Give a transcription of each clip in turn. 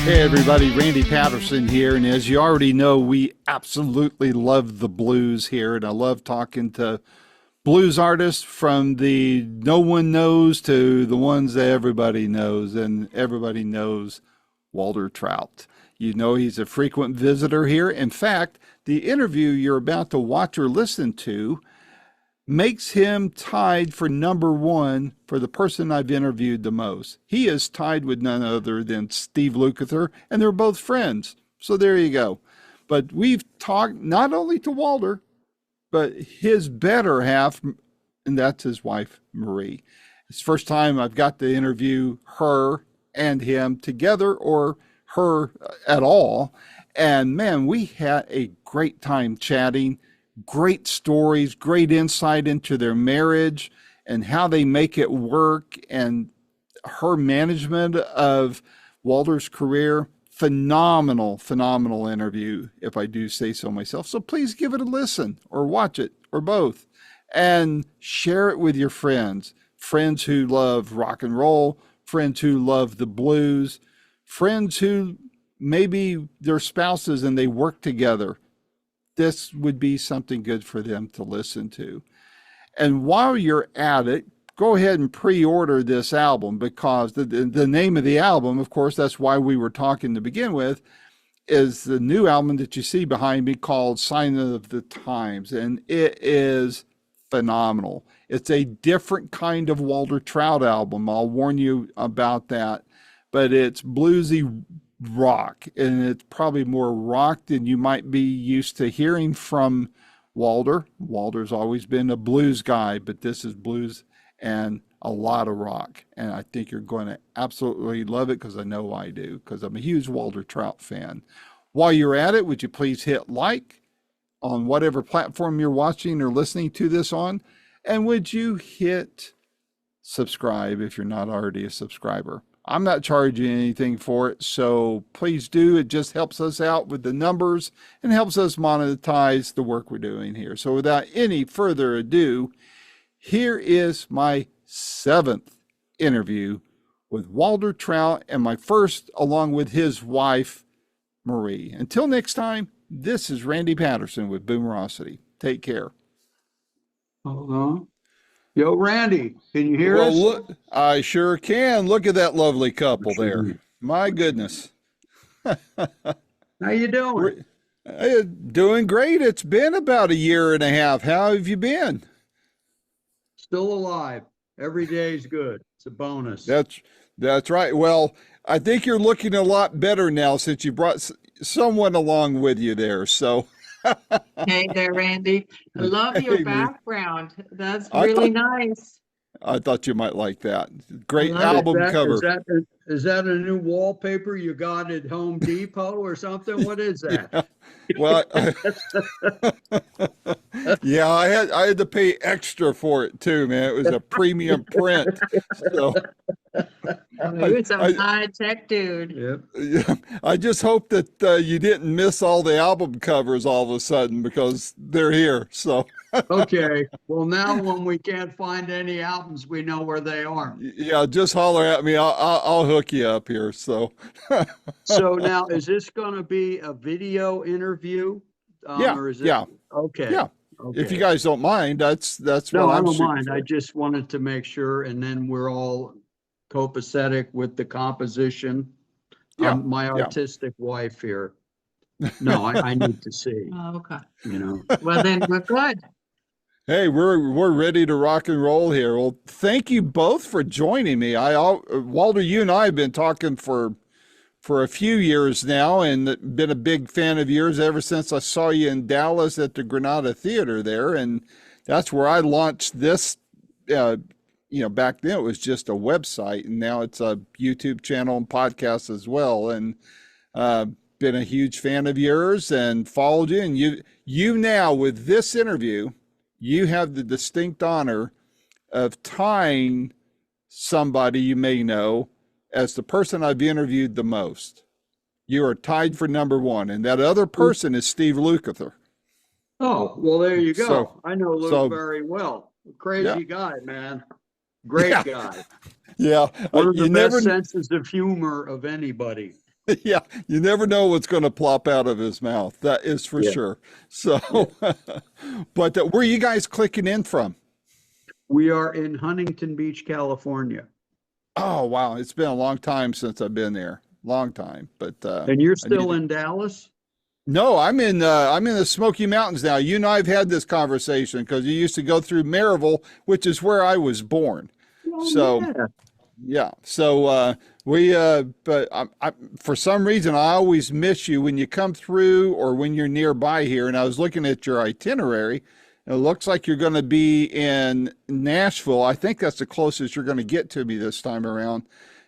Hey everybody, Randy Patterson here, and as you already know, we absolutely love the blues here, and I love talking to blues artists from the no one knows to the ones that everybody knows, and everybody knows Walter Trout. You know he's a frequent visitor here. In fact, the interview you're about to watch or listen to makes him tied for number one for the person I've interviewed the most. He is tied with none other than Steve Lukather, and they're both friends. So there you go. But we've talked not only to Walter, but his better half, and that's his wife, Marie. It's the first time I've got to interview her and him together or her at all. And man, we had a great time chatting. Great stories, great insight into their marriage and how they make it work, and her management of Walter's career. Phenomenal, phenomenal interview, if I do say so myself. So please give it a listen or watch it or both and share it with your friends. Friends who love rock and roll, friends who love the blues, friends who maybe they're spouses and they work together. This would be something good for them to listen to. And while you're at it, go ahead and pre-order this album, because the name of the album, of course, that's why we were talking to begin with, is the new album that you see behind me called Sign of the Times. And it is phenomenal. It's a different kind of Walter Trout album. I'll warn you about that. But it's bluesy rock, and it's probably more rock than you might be used to hearing from Walter. Walter's always been a blues guy, but this is blues and a lot of rock, and I think you're going to absolutely love it, because I know I do, because I'm a huge Walter Trout fan. While you're at it, would you please hit like on whatever platform you're watching or listening to this on, and would you hit subscribe if you're not already a subscriber? I'm not charging anything for it, so please do. It just helps us out with the numbers and helps us monetize the work we're doing here. So without any further ado, here is my 7th interview with Walter Trout, and my first along with his wife, Marie. Until next time, this is Randy Patterson with Boomerocity. Take care. Hold on. Yo, Randy, can you hear us? Look, I sure can. Look at that lovely couple there. My goodness. How you doing? Doing great. It's been about a year and a half. How have you been? Still alive. Every day's good. It's a bonus. That's right. Well, I think you're looking a lot better now since you brought someone along with you there. So. Hey there, Randy. I love your background. That's really nice. I thought you might like that. Great Is album that- cover. Is that a new wallpaper you got at Home Depot or something? What is that? Yeah. Well, yeah, I had to pay extra for it too, man. It was a premium print. So You're some high-tech dude. Yep. yeah, I just hope that you didn't miss all the album covers all of a sudden, because they're here. So Okay. Well, now when we can't find any albums, we know where they are. yeah, just holler at me. I'll hook you up here. So So now, is this going to be a video interview? Yeah, Or is it? yeah. Okay. Yeah. Okay. If you guys don't mind, that's No, what I I'm don't shooting mind. for. I just wanted to make sure, and then we're all copacetic with the composition. Yeah, My yeah. artistic wife here. No, I need to see, Oh, okay. you know. Well, then we're good. Hey, we're ready to rock and roll here. Well, thank you both for joining me. Walter, you and I have been talking for a few years now, and been a big fan of yours ever since I saw you in Dallas at the Granada Theater there, and that's where I launched this. Back then it was just a website, and now it's a YouTube channel and podcast as well. And been a huge fan of yours and followed you. And you now, with this interview, you have the distinct honor of tying somebody you may know as the person I've interviewed the most. You are tied for number one, and that other person is Steve Lukather. Oh, well, there you go. So- I know Luke so- very well. Crazy Yeah. guy, man. Great Yeah. guy. Yeah, One of you the never. best senses of humor of anybody. Yeah, you never know what's going to plop out of his mouth. That is for Yeah, sure. So, yeah. but where are you guys clicking in from? We are in Huntington Beach, California. Oh, wow. It's been a long time since I've been there. Long time. But And you're I need still to. in Dallas? No, I'm in the Smoky Mountains now. You and I have had this conversation because you used to go through Maryville, which is where I was born. Oh, So, yeah. yeah. So but for some reason, I always miss you when you come through or when you're nearby here. And I was looking at your itinerary. And it looks like you're going to be in Nashville. I think that's the closest you're going to get to me this time around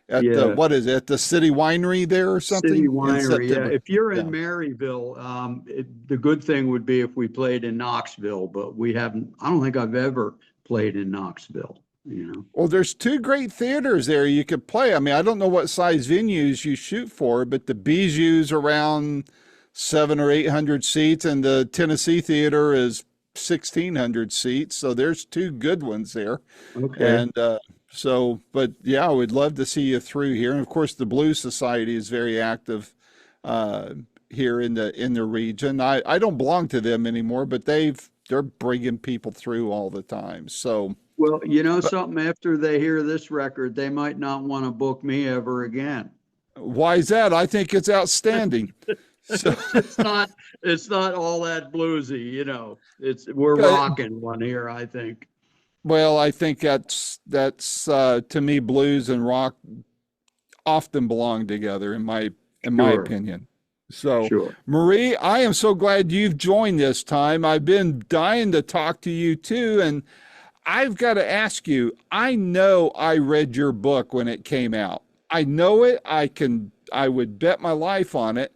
at the, Yeah. what is it, the City Winery there or City something in Winery. Yeah. September. If you're in Yeah. Maryville, the good thing would be if we played in Knoxville, but we haven't, I don't think I've ever played in Knoxville, you know. Well, there's two great theaters there you could play. I mean, I don't know what size venues you shoot for, but the Bijou's around 700 or 800 seats, and the Tennessee Theater is 1,600 seats. So there's two good ones there. Okay. And so, but yeah, I would love to see you through here. And of course, the Blues Society is very active uh, here in the region. I don't belong to them anymore, but they're bringing people through all the time. So. Well, you know something, after they hear this record, they might not want to book me ever again. Why is that? I think it's outstanding. So, It's not, it's not all that bluesy, you know. We're uh, rocking one here, I think. well, I think that's to me, blues and rock often belong together in my Sure, opinion. So, sure. Marie, I am so glad you've joined this time. I've been dying to talk to you too, and I've got to ask you, I know I read your book when it came out. I know it. I would bet my life on it.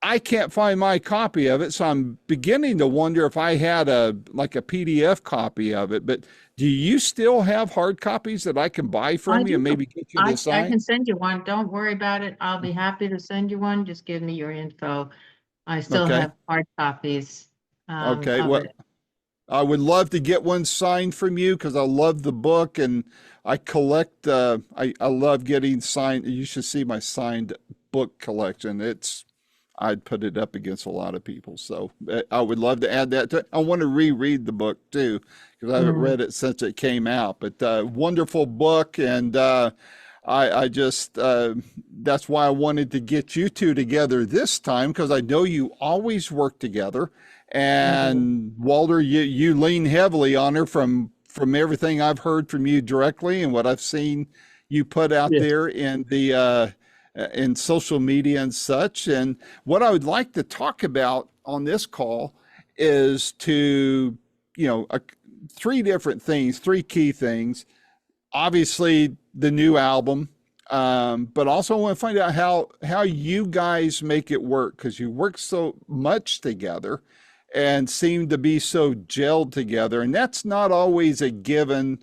I can't find my copy of it, so I'm beginning to wonder if I had a PDF copy of it. But do you still have hard copies that I can buy I from you do. and maybe get you to I can sign? send you one. Don't worry about it. I'll be happy to send you one. Just give me your info. I still Okay. have hard copies Okay. of Well, it. I would love to get one signed from you because I love the book and I collect. I love getting signed. You should see my signed book collection. I'd put it up against a lot of people. So I would love to add that to. I want to reread the book too because I haven't Mm. read it since it came out. But wonderful book, and I just that's why I wanted to get you two together this time because I know you always work together. Mhm. And Walter, you lean heavily on her from everything I've heard from you directly and what I've seen you put out Yeah. there in social media and such. And what I would like to talk about on this call is to, three different things, three key things. Obviously, the new album, but also I want to find out how you guys make it work because you work so much together and seem to be so gelled together, and that's not always a given.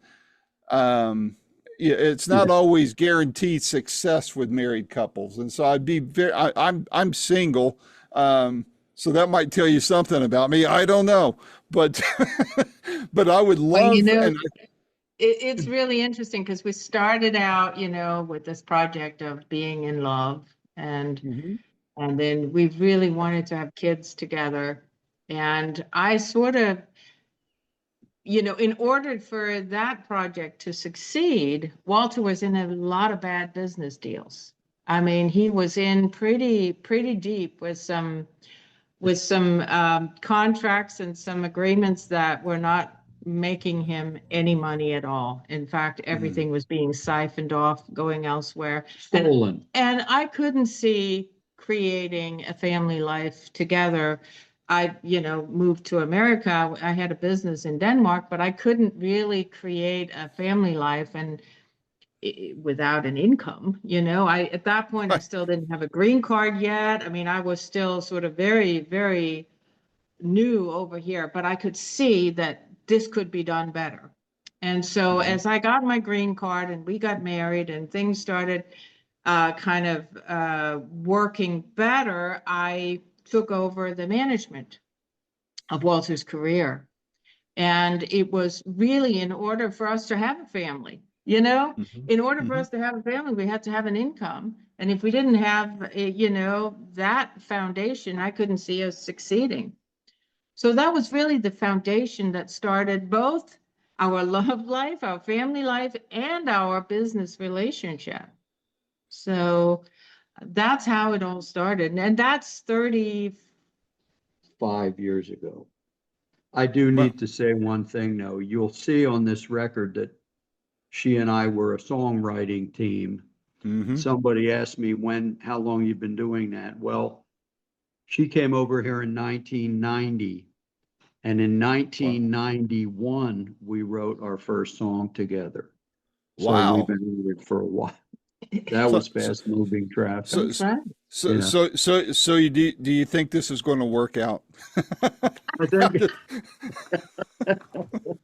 Um, it's not Yeah. always guaranteed success with married couples, and so I'm single, so that might tell you something about me. I don't know, but but I would Well, love and it's really interesting because we started out, with this project of being in love, and Mhm. and then we really wanted to have kids together. And I sort of, in order for that project to succeed, Walter was in a lot of bad business deals. I mean, he was in pretty deep with some contracts and some agreements that were not making him any money at all. In fact, Mhm. everything was being siphoned off, going elsewhere. Stolen. And I couldn't see creating a family life together. I, moved to America. I had a business in Denmark, but I couldn't really create a family life and without an income. I at that point I Right. still didn't have a green card yet. I mean, I was still sort of very, very new over here, but I could see that this could be done better. And so Mhm. as I got my green card and we got married and things started kind of working better, I took over the management of Walter's career. And it was really in order for us to have a family. You know, Mhm. in order for Mhm. us to have a family, we had to have an income. And if we didn't have, you know, that foundation, I couldn't see us succeeding. So that was really the foundation that started both our love life, our family life, and our business relationship. So that's how it all started. And that's 30. 5 years ago. I do Well, need to say one thing though. You'll see on this record that she and I were a songwriting team. mhm. Somebody asked me how long you've been doing that. Well, she came over here in 1990, and in Wow. 1991 we wrote our first song together. So we've Wow. been at it for a while. That So, was so, fast moving traffic. so, That's right. Yeah. do you think this is going to work out? I think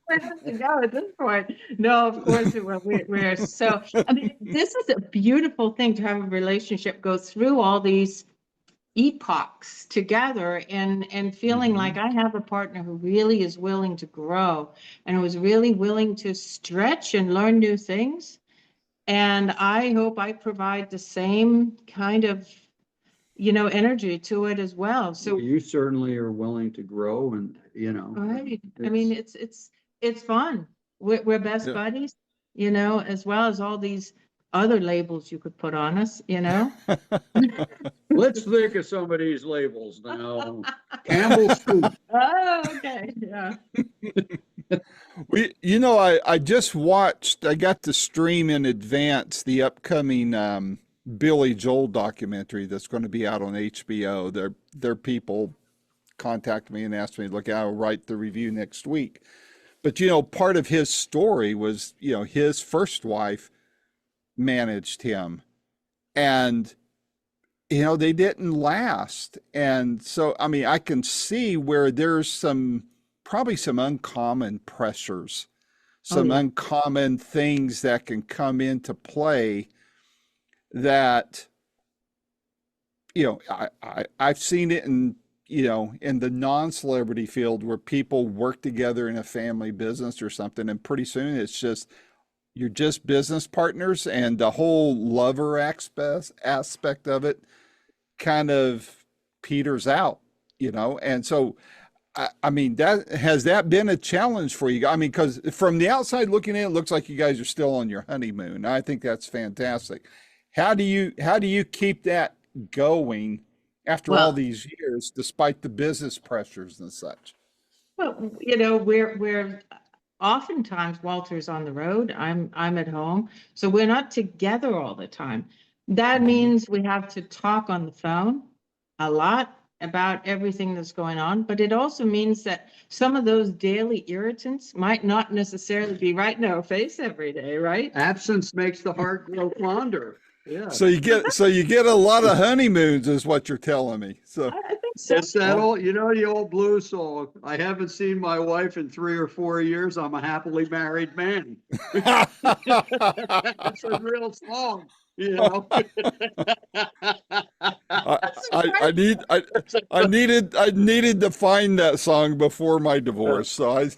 Where does it go at this point? No, of course it will. We're so, I mean, this is a beautiful thing to have a relationship go through all these epochs together and feeling like Mhm. I have a partner who really is willing to grow and who is really willing to stretch and learn new things. And I hope I provide the same kind of, you know, energy to it as well. So, you certainly are willing to grow and, you know, right. I mean, it's, it's fun. We're best Yeah. buddies, you know, as well as all these other labels you could put on us, you know. let's think of some of these labels now. Campbell Soup. Oh, okay. Yeah. I just watched, I got to stream in advance the upcoming Billy Joel documentary that's going to be out on HBO. Their people contacted me and asked me, look, I'll write the review next week. But, part of his story was, his first wife managed him. And, they didn't last. And so, I mean, I can see where there's probably some uncommon pressures, Oh, some yeah. uncommon things that can come into play that, I've seen it in the non-celebrity field where people work together in a family business or something, and pretty soon you're just business partners, and the whole lover aspect of it kind of peters out, and so I mean, has that been a challenge for you? I mean, because from the outside looking in, it looks like you guys are still on your honeymoon. I think that's fantastic. How do you keep that going after all Well, these years, despite the business pressures and such? well, you know, we're oftentimes Walter's on the road. I'm at home, so we're not together all the time. That Hmm. means we have to talk on the phone a lot about everything that's going on, but it also means that some of those daily irritants might not necessarily be right in our face every day, right? Absence makes the heart grow fonder. So Yes. you get a lot of honeymoons, is what you're telling me. So, I think so. It's that well, old, the old blues song. I haven't seen my wife in 3 or 4 years. I'm a happily married man. It's a real song, you know. I, That's I, I need I, I needed to find that song before my divorce. So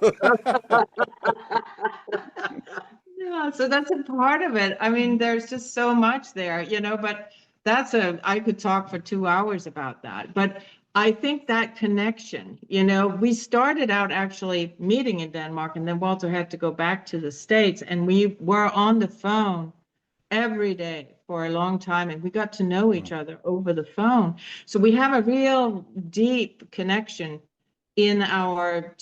Yeah, so that's a part of it. I mean, there's just so much there, you know, but I could talk for 2 hours about that. But I think that connection, you know, we started out actually meeting in Denmark, and then Walter had to go back to the States, and we were on the phone every day for a long time, and we got to know each other over the phone. So we have a real deep connection in our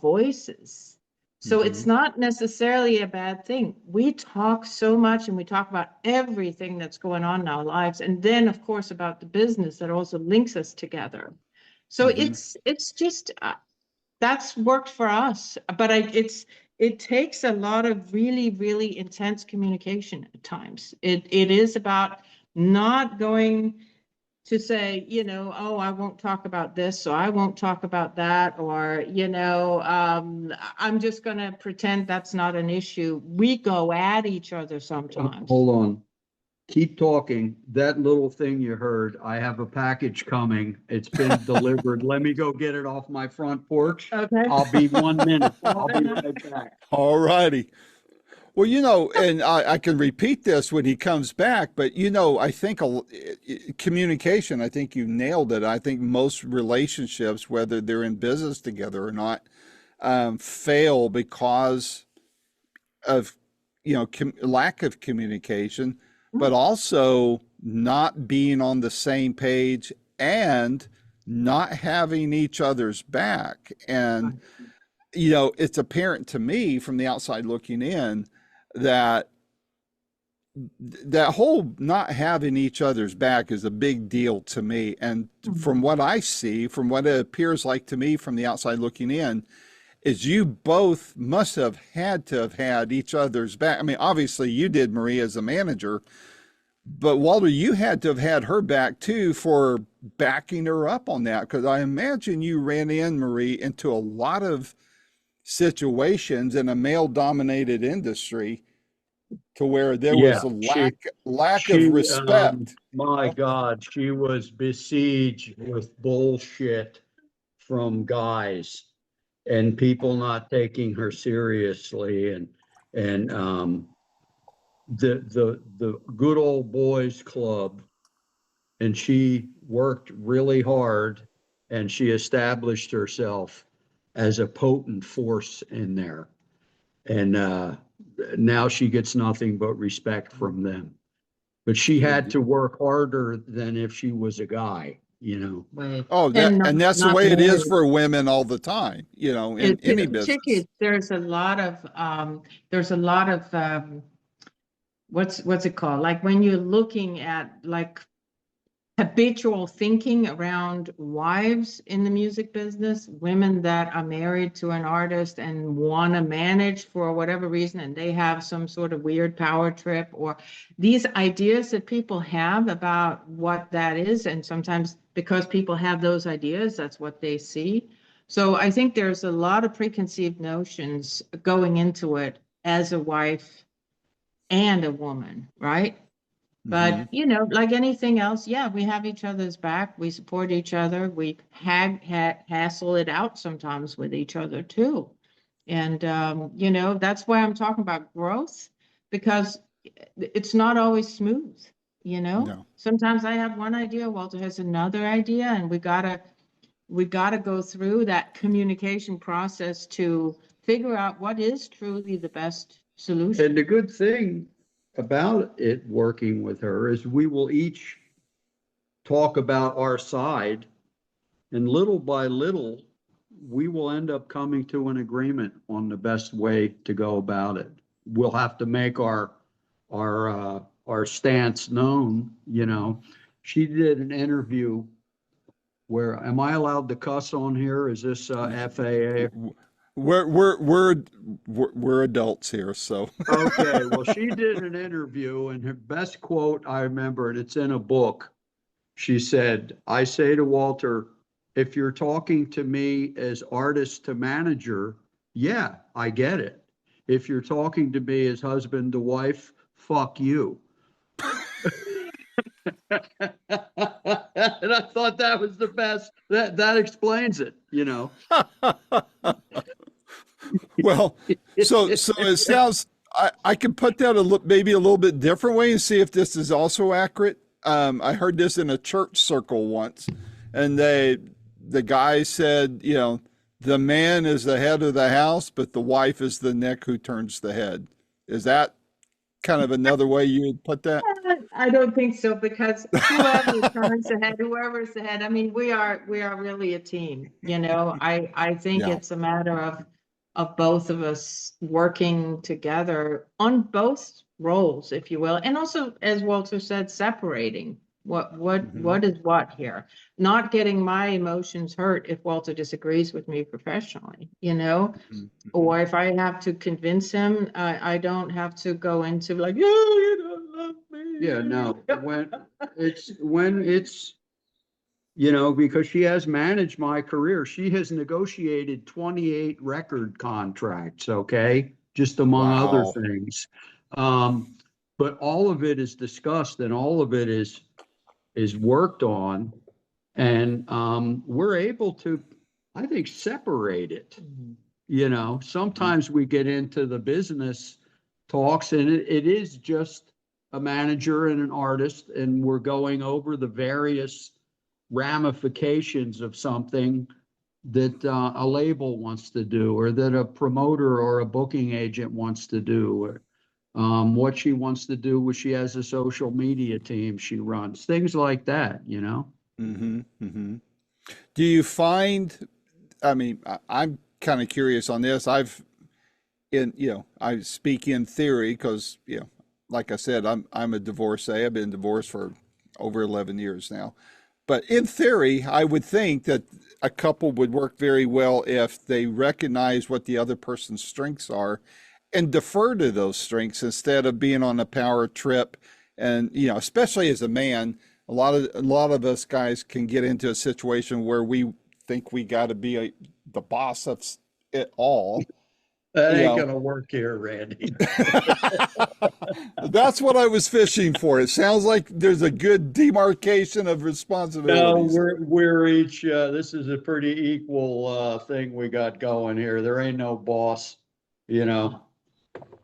voices. So it's Mhm. not necessarily a bad thing. We talk so much and we talk about everything that's going on in our lives. And then, of course, about the business that also links us together. So Mhm. it's just that's worked for us. But it takes a lot of really, really intense communication at times. It is about not going to say, you know, oh, I won't talk about this, so I won't talk about that, or, you know, I'm just going to pretend that's not an issue. We go at each other sometimes. Hold on. Keep talking. That little thing you heard, I have a package coming. It's been delivered. Let me go get it off my front porch. Okay. I'll be 1 minute. I'll be right back. All righty. Well, and I can repeat this when he comes back, but I think communication, I think you nailed it. I think most relationships, whether they're in business together or not, fail because of, lack of communication, but also not being on the same page and not having each other's back. And it's apparent to me from the outside looking in that that whole not having each other's back is a big deal to me. And from what I see, from what it appears like to me from the outside looking in, is you both must have had each other's back. I mean, obviously you did, Marie, as a manager, but Walter, you had to have had her back too for backing her up on that. Because I imagine you ran in, Marie, into a lot of situations in a male-dominated industry to where there was a lack of respect. My God, she was besieged with bullshit from guys and people not taking her seriously, and the good old boys club, and she worked really hard and she established herself as a potent force in there. And now she gets nothing but respect from them. But she had to work harder than if she was a guy, Right. Oh, and that's the way it is for women all the time, in any business. There's a lot of what's it called? Like when you're looking at like habitual thinking around wives in the music business, women that are married to an artist and want to manage for whatever reason, and they have some sort of weird power trip, or these ideas that people have about what that is. And sometimes because people have those ideas, that's what they see. So I think there's a lot of preconceived notions going into it as a wife and a woman, right? But, like anything else, yeah, we have each other's back. We support each other. We hassle it out sometimes with each other too. And, that's why I'm talking about growth, because it's not always smooth, No. Sometimes I have one idea, Walter has another idea, and we gotta go through that communication process to figure out what is truly the best solution. And the good thing about it working with her is we will each talk about our side, and little by little we will end up coming to an agreement on the best way to go about it. We'll have to make our stance known. She did an interview where, am I allowed to cuss on here? Is this FAA? We're adults here, so. Okay, well, she did an interview, and her best quote, I remember, and it's in a book. She said, I say to Walter, if you're talking to me as artist to manager, yeah, I get it. If you're talking to me as husband to wife, fuck you. And I thought that was the best. That explains it, Well, so it sounds, I can put that maybe a little bit different way and see if this is also accurate. I heard this in a church circle once, and the guy said, the man is the head of the house, but the wife is the neck who turns the head. Is that kind of another way you would put that? I don't think so, because whoever turns ahead, whoever's ahead, I mean, we are really a team, I think it's a matter of both of us working together on both roles, if you will. And also, as Walter said, separating what is what here, not getting my emotions hurt if Walter disagrees with me professionally, or if I have to convince him, I don't have to go into like, you don't love me. Yeah, no, when it's, because she has managed my career. She has negotiated 28 record contracts, okay, just among other things. But all of it is discussed and all of it is worked on, and we're able to, I think, separate it. Sometimes we get into the business talks, and it is just a manager and an artist, and we're going over the various ramifications of something that a label wants to do, or that a promoter or a booking agent wants to do, or what she wants to do when she has a social media team she runs, things like that, you know? Mm-hmm. Mm-hmm. Do you find, I mean, I'm kind of curious on this. I speak in theory because, like I said, I'm a divorcee. I've been divorced for over 11 years now. But in theory, I would think that a couple would work very well if they recognize what the other person's strengths are and defer to those strengths instead of being on a power trip. And, especially as a man, a lot of us guys can get into a situation where we think we got to be the boss of it all. That You ain't know, gonna work here, Randy. that's what I was fishing for. It sounds like there's a good demarcation of No, responsibilities. we're each, this is a pretty equal, thing we got going here. There ain't no boss, you know.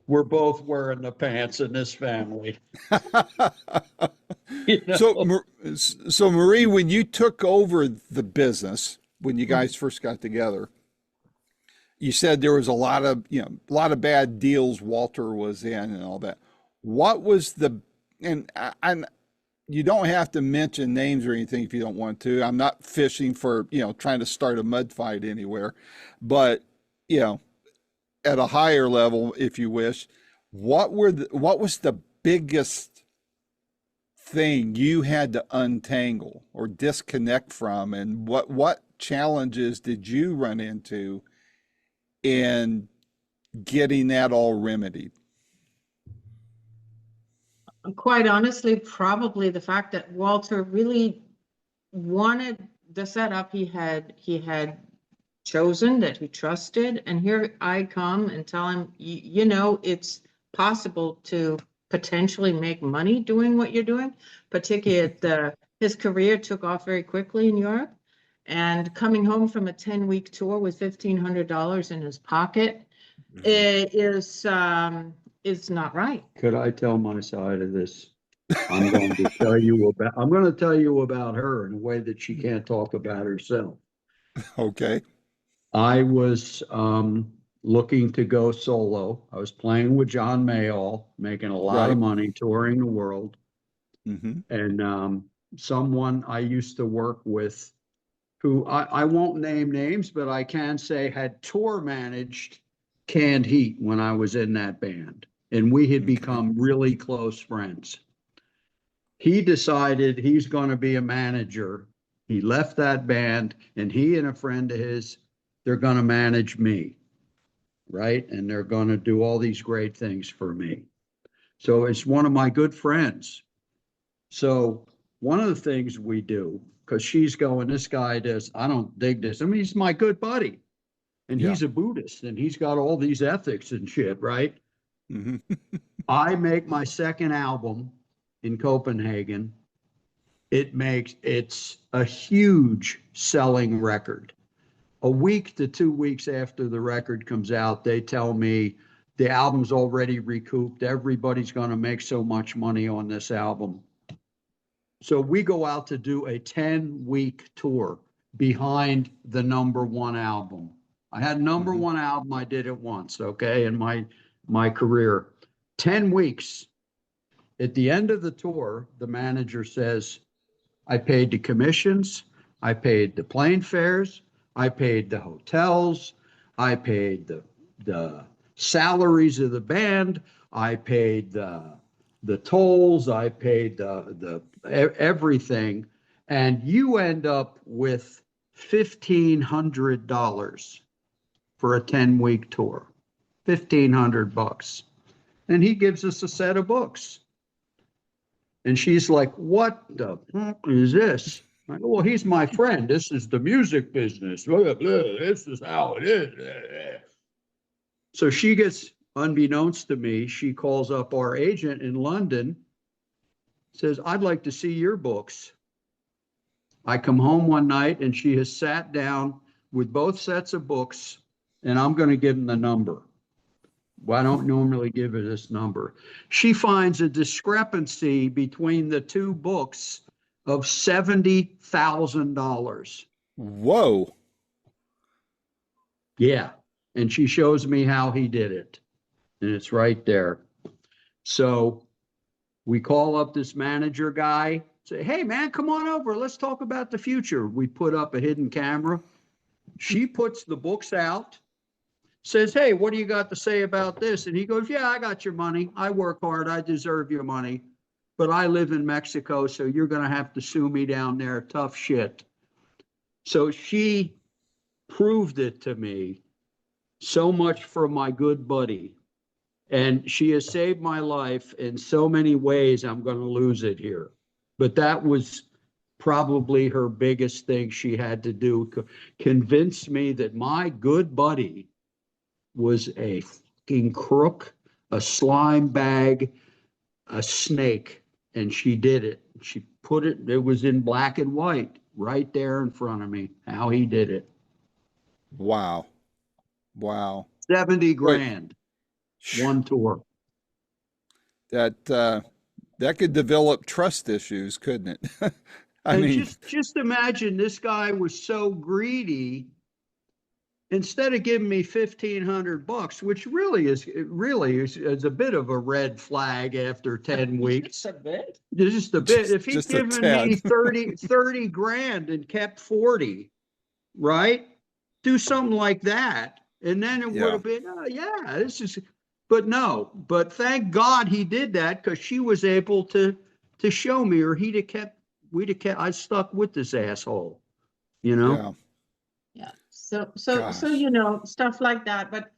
We're both wearing the pants in this family, you So, know. so Marie, when you took over the business, when you guys first got together, you said there was a lot of bad deals Walter was in and all that. What was and you don't have to mention names or anything if you don't want to. I'm not fishing for, trying to start a mud fight anywhere, but, you know, at a higher level, if you wish, what was the biggest thing you had to untangle or disconnect from, and what challenges did you run into in getting that all remedied? Quite honestly, probably the fact that Walter really wanted the setup he had chosen, that he trusted, and here I come and tell him, it's possible to potentially make money doing what you're doing, particularly his career took off very quickly in Europe, and coming home from a 10-week tour with $1,500 in his pocket is not right. Could I tell my side of this? I'm going to tell you about her in a way that she can't talk about herself. Okay. I was looking to go solo. I was playing with John Mayall, making a lot of Right. money, touring the world. Mm-hmm. And someone I used to work with, who I won't name names, but I can say had tour managed Canned Heat when I was in that band. And we had Okay. become really close friends. He decided he's going to be a manager. He left that band, and he and a friend of his, they're going to manage me, right? And they're going to do all these great things for me. So it's one of my good friends. So one of the things we do, because she's going, this guy does, I don't dig this. I mean, he's my good buddy, and Yeah. he's a Buddhist, and he's got all these ethics and shit, right? Mm-hmm. I make my second album in Copenhagen. It's a huge selling record. A week to 2 weeks after the record comes out, they tell me the album's already recouped. Everybody's going to make so much money on this album. So we go out to do a 10-week tour behind the number one album. I had number Mm-hmm. one album. I did it once, okay, in my career. 10 weeks. At the end of the tour, the manager says, I paid the commissions, I paid the plane fares, I paid the hotels, I paid the salaries of the band, I paid the tolls, I paid the everything, and you end up with $1,500 for a 10-week tour. $1,500. And he gives us a set of books. And she's like, what the fuck is this? I go, well, he's my friend. This is the music business. Blah, blah, this is how it is. So she gets, unbeknownst to me, she calls up our agent in London, says, I'd like to see your books. I come home one night and she has sat down with both sets of books, and I'm going to give them the number. Well, I don't normally give her this number. She finds a discrepancy between the two books of $70,000. Whoa. Yeah. And she shows me how he did it. And it's right there. So we call up this manager guy, say, hey, man, come on over. Let's talk about the future. We put up a hidden camera. She puts the books out, says, hey, what do you got to say about this? And he goes, yeah, I got your money. I work hard. I deserve your money. But I live in Mexico, so you're going to have to sue me down there. Tough shit. So she proved it to me. So much for my good buddy. And she has saved my life in so many ways. I'm going to lose it here. But that was probably her biggest thing she had to do. Convince me that my good buddy was a fucking crook, a slime bag, a snake. And she did it. She put it, it was in black and white right there in front of me, how he did it. Wow. Wow. 70 grand, one tour. That that could develop trust issues, couldn't it? I And mean, just imagine this guy was so greedy. Instead of giving me $1,500, which really is a bit of a red flag after 10 weeks. Just a bit. Just a bit. If he'd just a given tad. me 30 grand and kept 40, right? Do something like that. And then it Yeah. would have been, oh yeah, this is, but no, but thank God he did that, because she was able to show me, or we'd have kept, I stuck with this asshole, you know? yeah. Yeah. So, Gosh. you know, stuff like that. But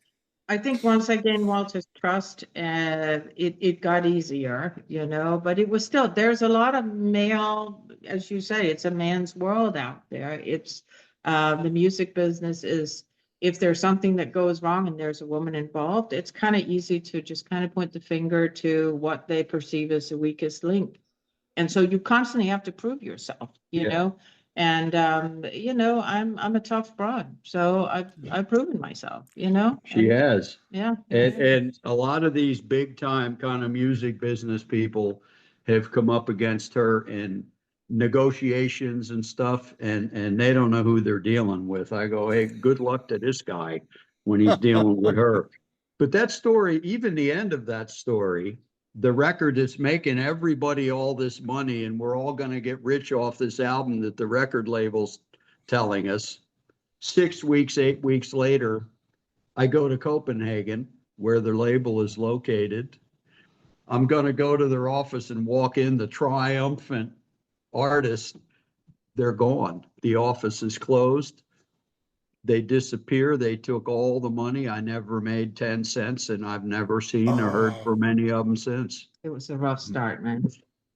I think once I gained Walter's trust, it got easier, you know, but it was still, there's a lot of male, as you say, it's a man's world out there. It's, the music business is, if there's something that goes wrong and there's a woman involved, it's kind of easy to just kind of point the finger to what they perceive as the weakest link. And so you constantly have to prove yourself, you Yeah. know? And you know, I'm a tough broad, so I've proven myself, you know. She And, has. yeah. And a lot of these big time kind of music business people have come up against her in negotiations and stuff, and they don't know who they're dealing with. I go, hey, good luck to this guy when he's dealing with her. But that story, even the end of that story, the record is making everybody all this money, and we're all going to get rich off this album that the record label's telling us. 6 weeks, 8 weeks later, I go to Copenhagen, where the label is located. I'm going to go to their office and walk in, the triumphant artist. They're gone. The office is closed. They disappear. They took all the money. I never made 10 cents, and I've never seen or heard Oh. from any of them since. It was a rough start, man.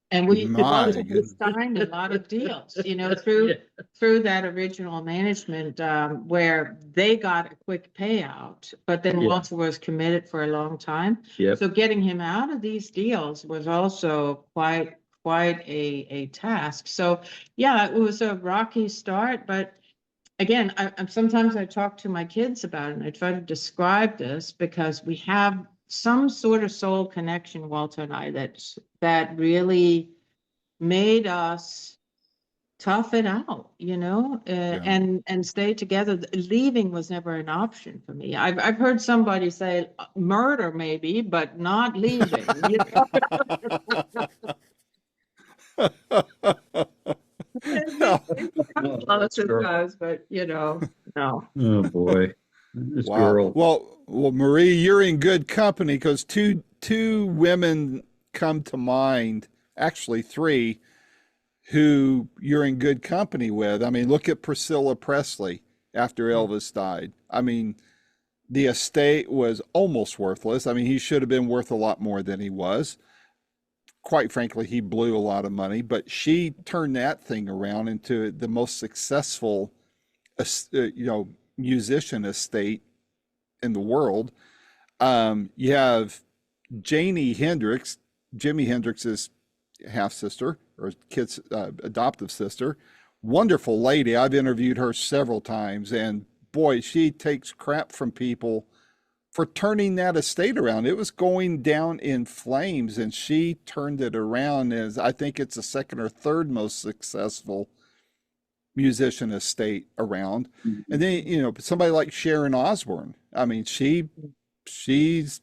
And we My Walter goodness. signed a lot of deals, you know, through that original management, where they got a quick payout, but then Yeah. Walter was committed for a long time. Yep. So getting him out of these deals was also quite a task. So yeah, it was a rocky start, but again, I'm sometimes I talk to my kids about it and I try to describe this, because we have some sort of soul connection, Walter and I, that really made us tough it out, you know, and stay together. Leaving was never an option for me. I've heard somebody say murder maybe, but not leaving. You know? Close it was, but you know, no. Oh, boy. This Wow. girl. Well, Marie, you're in good company, because two women come to mind, actually three, who you're in good company with. I mean, look at Priscilla Presley after Elvis died. I mean, the estate was almost worthless. I mean, he should have been worth a lot more than he was. Quite frankly, he blew a lot of money, but she turned that thing around into the most successful, musician estate in the world. You have Jimi Hendrix's half sister, or kid's adoptive sister. Wonderful lady. I've interviewed her several times, and boy, she takes crap from people for turning that estate around. It was going down in flames, and she turned it around as, I think it's the second or third most successful musician estate around. And then, somebody like Sharon Osbourne. I mean, she's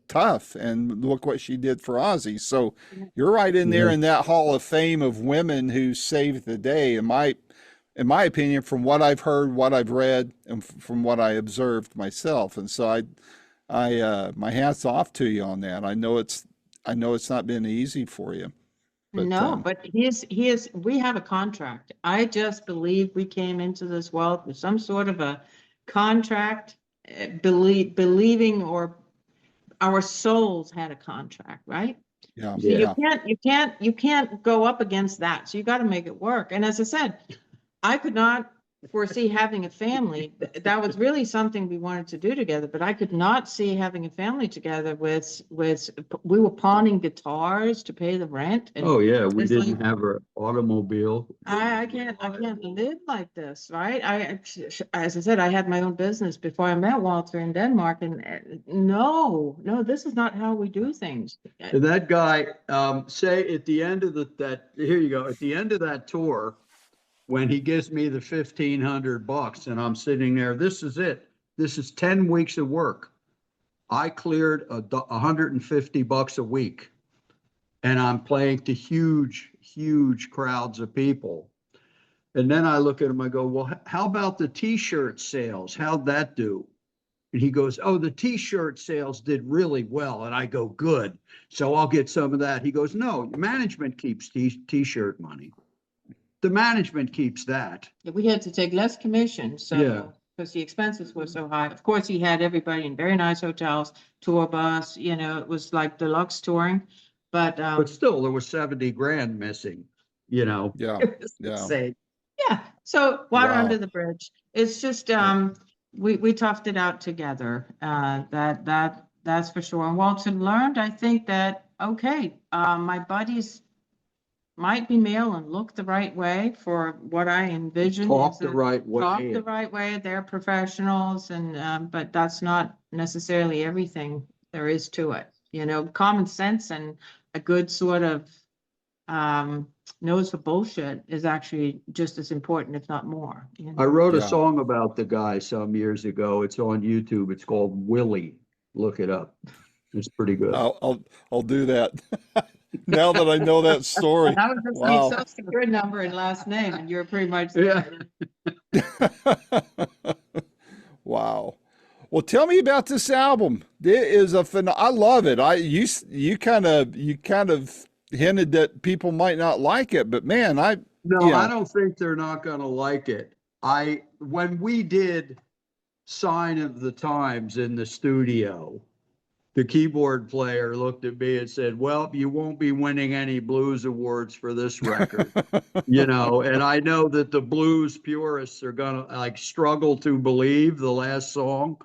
tough, and look what she did for Ozzy. So you're right in there in that hall of fame of women who saved the day. In my opinion, from what I've heard, what I've read, and from what I observed myself. And so my hat's off to you on that. I know it's not been easy for you. But, No, but we have a contract. I just believe we came into this world with some sort of a contract, believing, or our souls had a contract, right? yeah, So you can't go up against that. So you got to make it work. And as I said, I could not foresee having a family. That was really something we wanted to do together, but I could not see having a family together with we were pawning guitars to pay the rent. And Oh yeah, we it's didn't like, have an automobile. I can't live like this, right? As I said, I had my own business before I met Walter in Denmark, and no, this is not how we do things. And that guy, say at the end of here you go, at the end of that tour, when he gives me the $1,500 and I'm sitting there, this is it. This is 10 weeks of work. I cleared $150 a week, and I'm playing to huge, huge crowds of people. And then I look at him, I go, well, how about the t-shirt sales? How'd that do? And he goes, oh, the t-shirt sales did really well. And I go, good. So I'll get some of that. He goes, no, management keeps t-shirt money. The management keeps that. We had to take less commission, Yeah. because the expenses were so high. Of course, he had everybody in very nice hotels, tour bus, it was like deluxe touring. But Still, there was 70 grand missing, yeah, it was yeah. insane. Yeah. So water Wow. under the bridge. It's just we toughed it out together. That's for sure. And Walter learned, I think, that okay, my buddies might be male and look the right way for what I envision. Talk the right way. Talk the right way. They're professionals, and but that's not necessarily everything there is to it. Common sense and a good sort of nose for bullshit is actually just as important, if not more. I wrote a Yeah. song about the guy some years ago. It's on YouTube. It's called Willie. Look it up. It's pretty good. I'll do that. Now that I know that story. I was just Wow. need social security number and last name, and you're pretty much Yeah. Wow. Well, tell me about this album. It is I love it. You kind of hinted that people might not like it, but man, No, I don't think they're not going to like it. When we did Sign of the Times in the studio, the keyboard player looked at me and said, well, you won't be winning any blues awards for this record. And I know that the blues purists are going to struggle to believe the last song.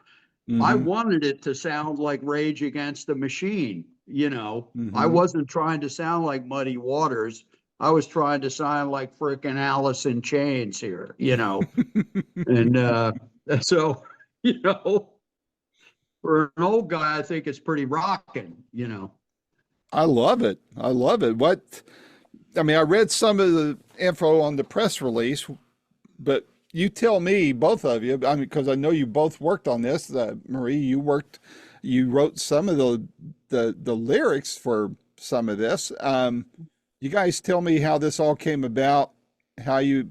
Mhm. I wanted it to sound like Rage Against the Machine. Mhm. I wasn't trying to sound like Muddy Waters. I was trying to sound like frickin' Alice in Chains here, and so, for an old guy, I think it's pretty rocking, I love it. I love it. I read some of the info on the press release, but you tell me, both of you, because I know you both worked on this. Marie, you wrote some of the lyrics for some of this. You guys tell me how this all came about, how you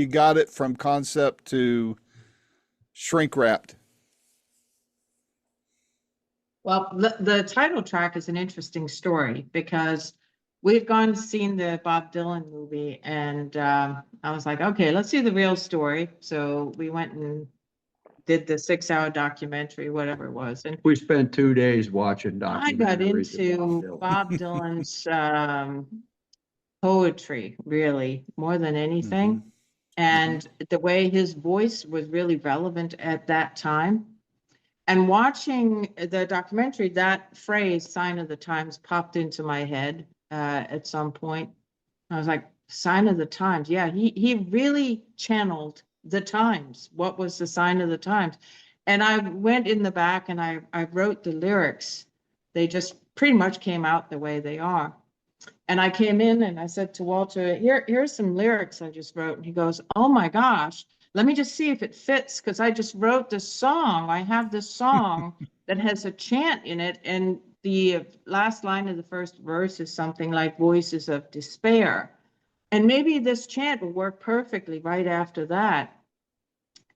got it from concept to shrink wrapped. Well, the title track is an interesting story because we've gone and seen the Bob Dylan movie, and I was like, okay, let's see the real story. So we went and did the 6-hour documentary, whatever it was. And we spent 2 days watching I got documentaries into Bob Dylan's poetry, really, more than anything. Mhm. And the way his voice was really relevant at that time. And watching the documentary, that phrase, sign of the times, popped into my head at some point. I was like, sign of the times. Yeah, he really channeled the times. What was the sign of the times? And I went in the back and I wrote the lyrics. They just pretty much came out the way they are. And I came in and I said to Walter, here's some lyrics I just wrote. And he goes, oh my gosh, let me just see if it fits, because I just wrote this song. I have this song that has a chant in it. And the last line of the first verse is something like voices of despair. And maybe this chant will work perfectly right after that.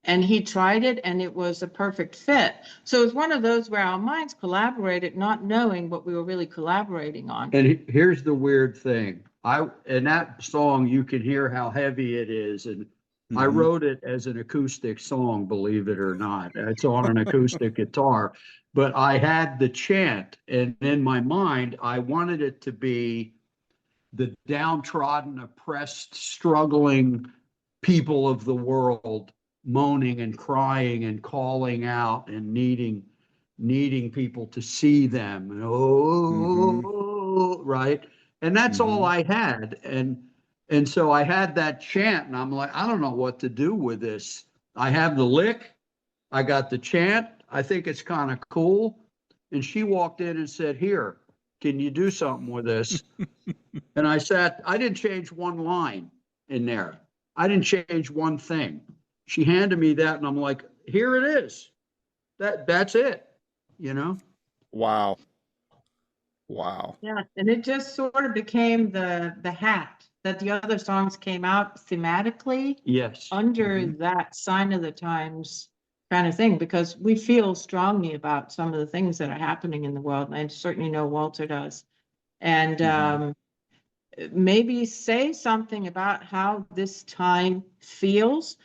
And he tried it and it was a perfect fit. So it's one of those where our minds collaborated, not knowing what we were really collaborating on. And here's the weird thing. In that song, you can hear how heavy it is. And I wrote it as an acoustic song, believe it or not. It's on an acoustic guitar. But I had the chant, and in my mind, I wanted it to be the downtrodden, oppressed, struggling people of the world moaning and crying and calling out and needing people to see them. And, right. And that's all I had. And so I had that chant, and I'm like, I don't know what to do with this. I have the lick, I got the chant, I think it's kind of cool. And she walked in and said, here, can you do something with this? And I didn't change one line in there. I didn't change one thing. She handed me that, and I'm like, here it is. That's it, you know? Wow. Wow. Yeah, and it just sort of became the hat that the other songs came out thematically Yes. under that sign of the times kind of thing, because we feel strongly about some of the things that are happening in the world, and I certainly know Walter does. And maybe say something about how this time feels,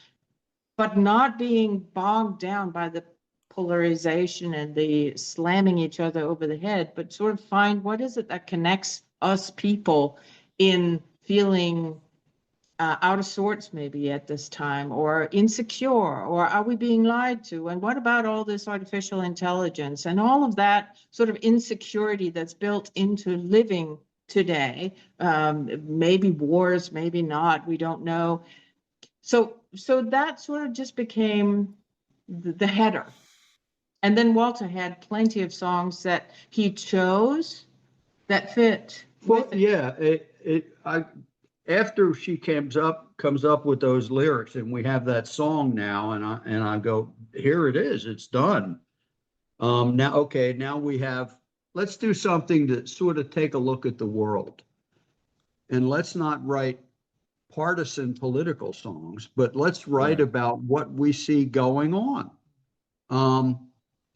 but not being bogged down by the polarization and the slamming each other over the head, but sort of find what is it that connects us people in feeling out of sorts maybe at this time, or insecure, or are we being lied to? And what about all this artificial intelligence and all of that sort of insecurity that's built into living today? Maybe wars, maybe not, we don't know. So that sort of just became the header. And then Walter had plenty of songs that he chose that fit. Well, yeah, after she comes up with those lyrics, and we have that song now, and I go, here it is, it's done. Now let's do something to sort of take a look at the world. And let's not write partisan political songs, but let's write about what we see going on.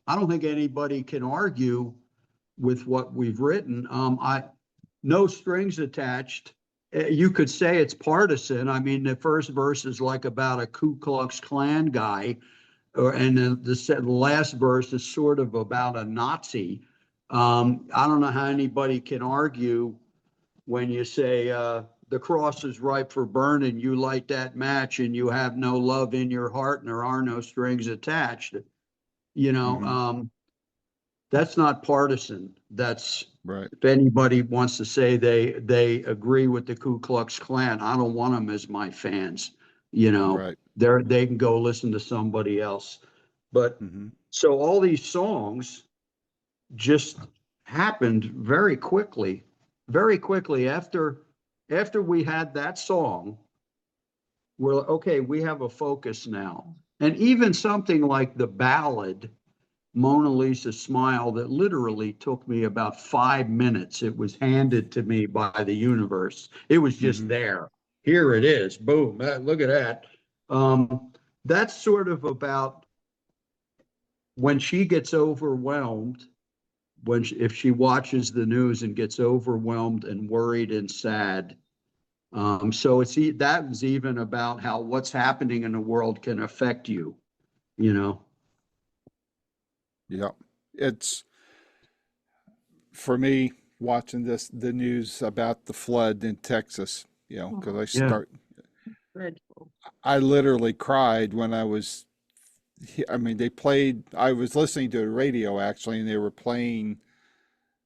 I don't think anybody can argue with what we've written. No strings attached. You could say it's partisan. I mean, the first verse is like about a Ku Klux Klan guy, and the last verse is sort of about a Nazi. I don't know how anybody can argue when you say the cross is ripe for burning, you light that match, and you have no love in your heart, and there are no strings attached. You know, that's not partisan. That's right. If anybody wants to say they agree with the Ku Klux Klan, I don't want them as my fans. You know, they can go listen to somebody else. But so all these songs just happened very quickly after we had that song. We're okay, we have a focus now. And even something like the ballad Mona Lisa Smile, that literally took me about 5 minutes. It was handed to me by the universe. It was just there. Here it is. Boom. Look at that. That's sort of about when she gets overwhelmed, if she watches the news and gets overwhelmed and worried and sad. So that was even about how what's happening in the world can affect you, you know. Yeah, it's for me watching the news about the flood in Texas, you know, because I literally cried when I mean, I was listening to the radio actually, and they were playing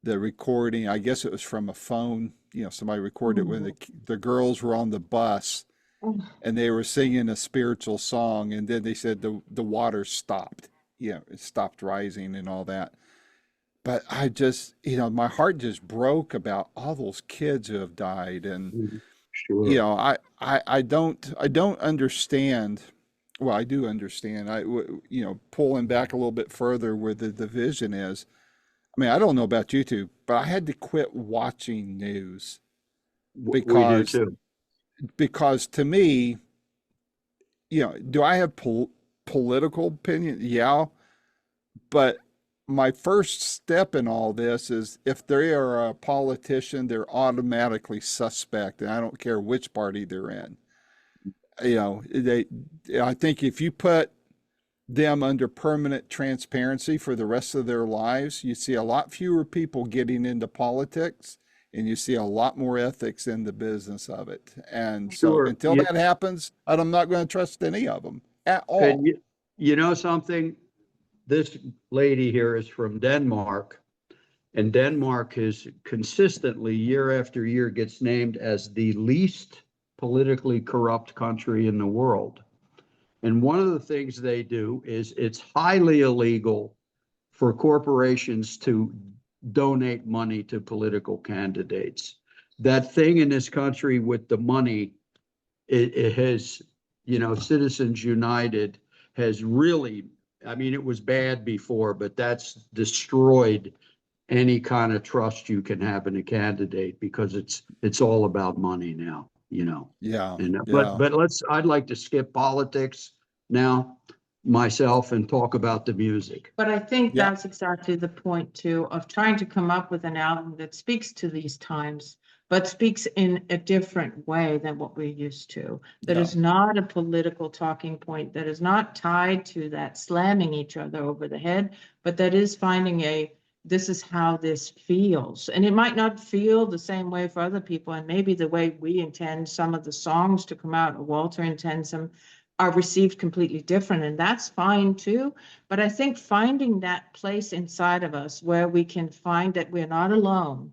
the recording. I guess it was from a phone, you know, somebody recorded it when the girls were on the bus and they were singing a spiritual song, and then they said the water stopped. it stopped rising and all that. But I just, my heart just broke about all those kids who have died. And, Mhm. Sure. I don't understand. Well, I do understand. Pulling back a little bit further where the division is. I mean, I don't know about you two, but I had to quit watching news We do because too. to me, do I have political opinion? Yeah, but my first step in all this is if they are a politician, they're automatically suspect, and I don't care which party they're in. They, I think if you put them under permanent transparency for the rest of their lives, you see a lot fewer people getting into politics and you see a lot more ethics in the business of it. And so Sure. until that happens, I'm not going to trust any of them at And all. you know something? This lady here is from Denmark, and Denmark is consistently, year after year, gets named as the least politically corrupt country in the world. And one of the things they do is it's highly illegal for corporations to donate money to political candidates. That thing in this country with the money, it has, Citizens United has really, I mean, it was bad before, but that's destroyed any kind of trust you can have in a candidate because it's all about money now. Yeah, And yeah, but I'd like to skip politics now myself and talk about the music. But I think yeah, that's exactly the point too, of trying to come up with an album that speaks to these times, but speaks in a different way than what we're used to. That yeah, is not a political talking point, that is not tied to that slamming each other over the head, but that is finding this is how this feels. And it might not feel the same way for other people. And maybe the way we intend some of the songs to come out, or Walter intends them, are received completely different. And that's fine too. But I think finding that place inside of us where we can find that we're not alone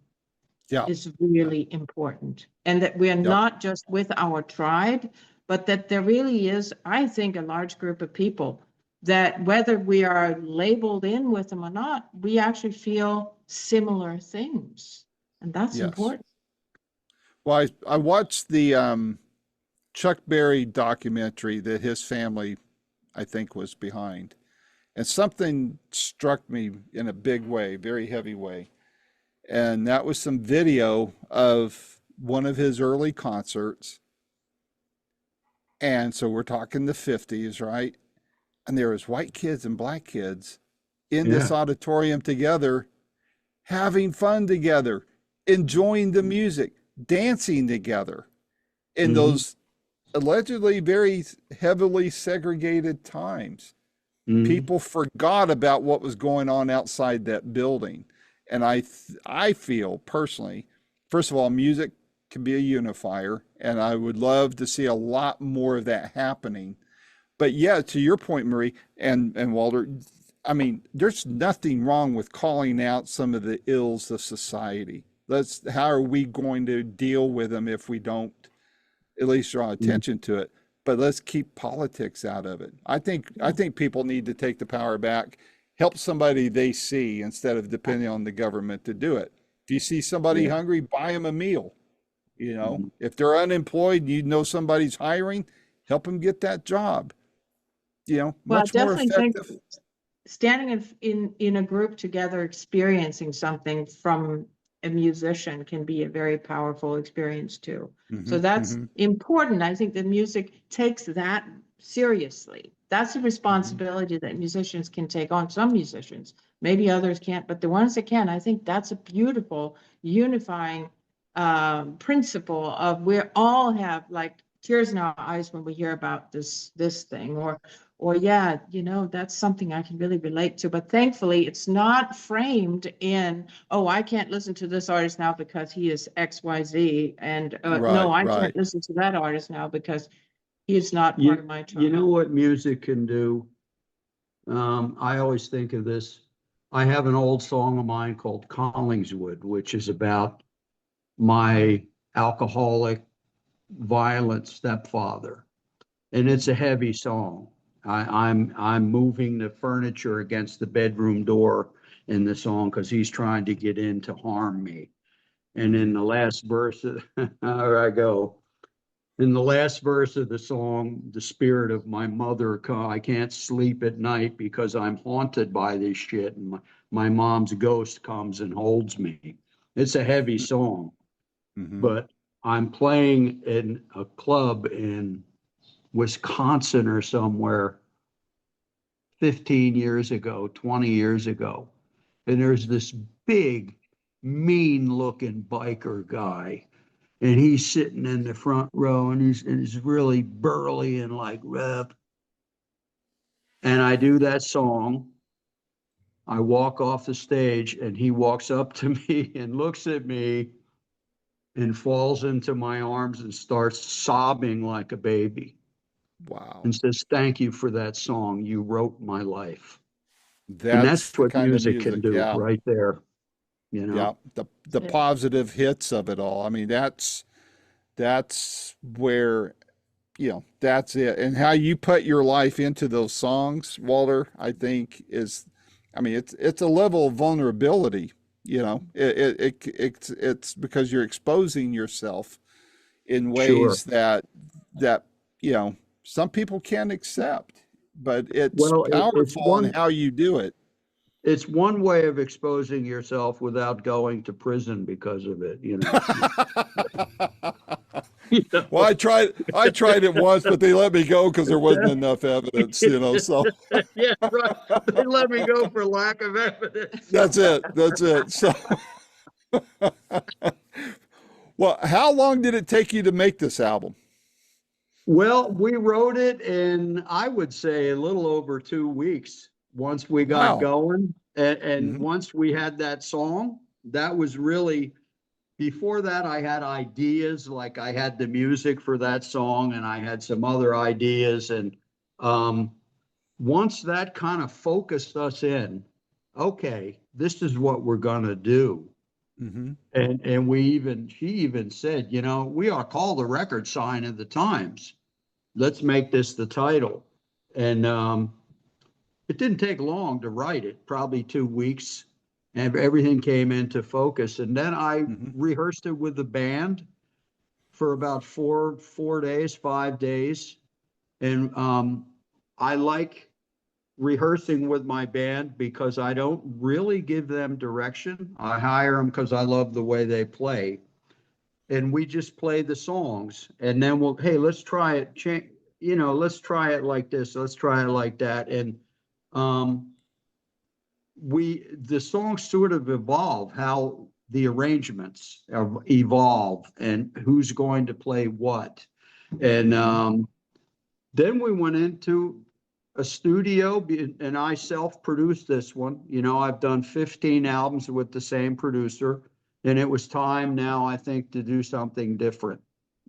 yeah, is yeah, really important. And that we're yep, not just with our tribe, but that there really is, I think, a large group of people that whether we are labeled in with them or not, we actually feel similar things. And that's yes. important. Well, I watched the Chuck Berry documentary that his family, I think, was behind. And something struck me in a big way, very heavy way. And that was some video of one of his early concerts. And so we're talking the 50s, right? And there was white kids and black kids in this Yeah. auditorium together, having fun together, enjoying the music, dancing together in Hmm. those allegedly very heavily segregated times. Hmm. People forgot about what was going on outside that building. And I feel personally, first of all, music can be a unifier, and I would love to see a lot more of that happening. But yeah, to your point, Marie and Walter, I mean, there's nothing wrong with calling out some of the ills of society. How are we going to deal with them if we don't at least draw attention to it? But let's keep politics out of it. I think people need to take the power back, help somebody they see instead of depending on the government to do it. If you see somebody Yeah. hungry, buy them a meal. Mhm. If they're unemployed, somebody's hiring, help them get that job. Well, I Much more definitely think effective. standing in a group together, experiencing something from a musician can be a very powerful experience too. Hmm, So that's hmm, important. I think the music takes that seriously. That's a hmm. responsibility that musicians can take on. Some musicians, maybe others can't, but the ones that can, I think that's a beautiful unifying principle of we all have like tears in our eyes when we hear about this thing, or yeah, that's something I can really relate to. But thankfully, it's not framed in, oh, I can't listen to this artist now because he is XYZ. And no, Right, I right. can't listen to that artist now because he is not part You, of my you tribe. know what music can do? I always think of this. I have an old song of mine called Collingswood, which is about my alcoholic, violent stepfather. And it's a heavy song. I'm moving the furniture against the bedroom door in the song because he's trying to get in to harm me. And in the last verse, there I go. In the last verse of the song, the spirit of my mother, I can't sleep at night because I'm haunted by this shit. And my mom's ghost comes and holds me. It's a heavy song, Mm-hmm. but I'm playing in a club in Wisconsin or somewhere 15 years ago, 20 years ago. And there's this big, mean looking biker guy. And he's sitting in the front row and he's really burly and like rough. And I do that song. I walk off the stage and he walks up to me and looks at me and falls into my arms and starts sobbing like a baby Wow. and says, "Thank you for that song. You wrote my life." And That's that's the what kind of music can music. do Yeah. right there, you Yeah. know? The positive hits of it all. I mean, that's where, that's it. And how you put your life into those songs, Walter, I think I mean, it's a level of vulnerability, it's because you're exposing yourself in Sure. ways that, some people can't accept, but it's Well, powerful in how you do it. it's one way of exposing yourself without going to prison because of it, you know. You Well, know? I tried it once, but they let me go because there wasn't enough evidence, so Yeah, right. They let me go for lack of evidence. that's it. That's it. So, well, how long did it take you to make this album? Well, we wrote it in, I would say, a little over 2 weeks once we got Wow. going. And Hmm. once we had that song, that was really, before that, I had ideas, like I had the music for that song and I had some other ideas. And um, once that kind of focused us in, okay, this is what we're going to do. Hmm. And she even said, we are called the record sign of the times. Let's make this the title. And it didn't take long to write it, probably 2 weeks, and everything came into focus. And then I Hmm. rehearsed it with the band for about 4 days, 5 days. And I like rehearsing with my band because I don't really give them direction. I hire them because I love the way they play. And we just play the songs and then hey, let's try it. Let's try it like this. Let's try it like that. And um, the songs sort of evolve how the arrangements evolve and who's going to play what. And Hmm. then we went into a studio and I self-produced this one. I've done 15 albums with the same producer, and it was time now, I think, to do something different.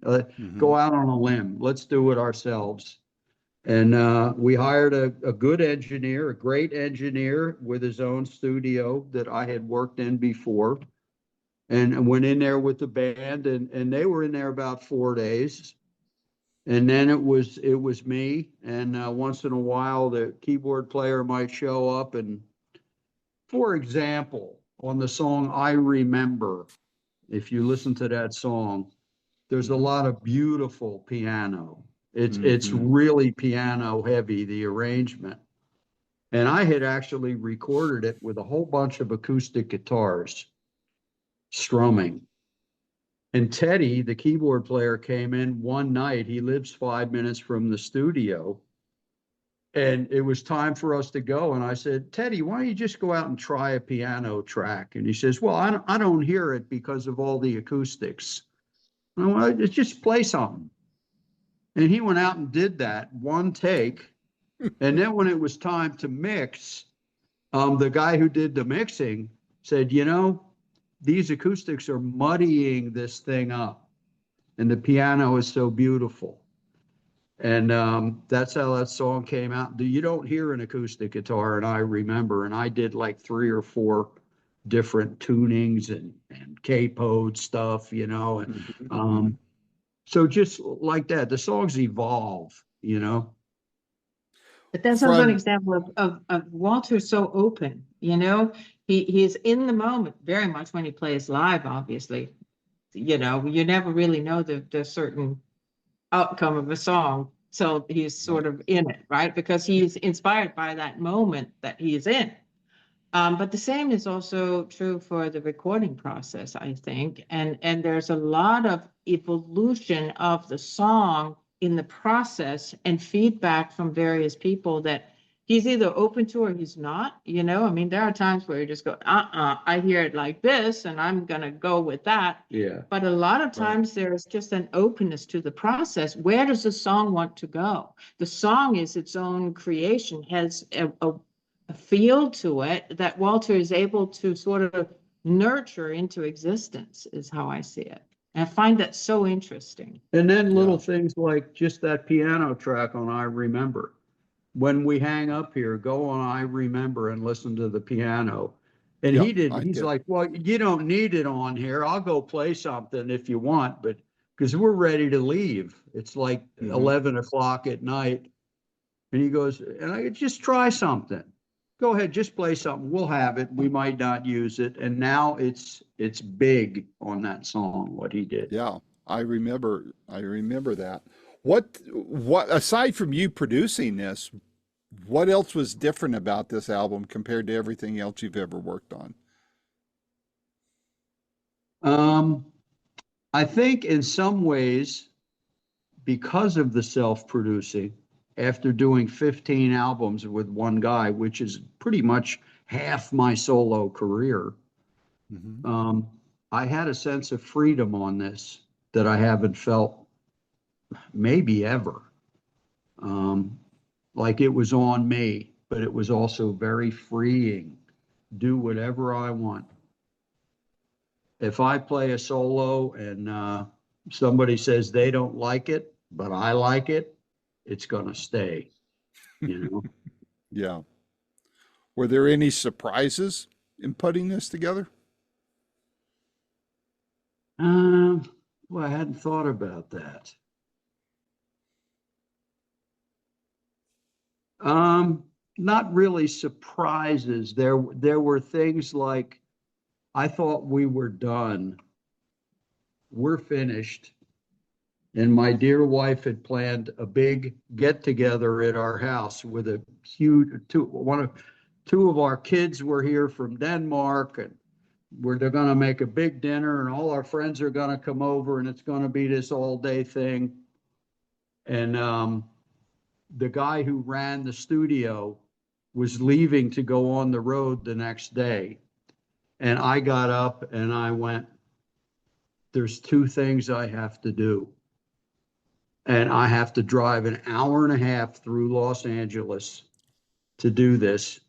Hmm. Go out on a limb. Let's do it ourselves. And we hired a good engineer, a great engineer with his own studio that I had worked in before, and went in there with the band, and they were in there about 4 days. And then it was me, and once in a while the keyboard player might show up. And for example, on the song I Remember, if you listen to that song, there's a lot of beautiful piano. It's Hmm. really piano heavy, the arrangement. And I had actually recorded it with a whole bunch of acoustic guitars strumming. And Teddy, the keyboard player, came in one night. He lives 5 minutes from the studio. And it was time for us to go. And I said, "Teddy, why don't you just go out and try a piano track?" And he says, "Well, I don't hear it because of all the acoustics." And I went, "Just play something." And he went out and did that one take. And then when it was time to mix, the guy who did the mixing said, these acoustics are muddying this thing up. And the piano is so beautiful. And that's how that song came out. You don't hear an acoustic guitar, and I remember. And I did like 3 or 4 different tunings and capoed stuff, And Hmm. so just like that, the songs evolve. But that's also an example of Walter so open, you know, he's in the moment very much when he plays live, obviously. You know, you never really know the certain outcome of a song. So he's sort of in it, right? Because he's inspired by that moment that he's in. But the same is also true for the recording process, I think. And there's a lot of evolution of the song in the process and feedback from various people that he's either open to or he's not. You know, I mean, there are times where you just go, I hear it like this, and I'm gonna go with that. Yeah. But a lot of times there's just an openness to the process. Where does the song want to go? The song is its own creation, has a feel to it that Walter is able to sort of nurture into existence, is how I see it. And I find that so interesting. And then little things like just that piano track on I Remember. When we hang up here, go on I Remember and listen to the piano. And he's like, well, you don't need it on here. I'll go play something if you want, but because we're ready to leave. It's like 11 o'clock at night. And he goes, and I just try something. Go ahead, just play something. We'll have it. We might not use it. And now it's big on that song, what he did. Yeah, I remember that. What aside from you producing this, what else was different about this album compared to everything else you've ever worked on? I think in some ways, because of the self-producing, after doing 15 albums with one guy, which is pretty much half my solo career, I had a sense of freedom on this that I haven't felt maybe ever. Like it was on me, but it was also very freeing. Do whatever I want. If I play a solo and somebody says they don't like it, but I like it, it's going to stay, you know? Yeah. Were there any surprises in putting this together? Well, I hadn't thought about that. Not really surprises. There were things like, I thought we were done. We're finished. And my dear wife had planned a big get together at our house with a huge two of our kids were here from Denmark, and they're going to make a big dinner, and all our friends are going to come over, and it's going to be this all day thing. And the guy who ran the studio was leaving to go on the road the next day. And I got up and I went, there's two things I have to do. And I have to drive an hour and a half through Los Angeles to do this.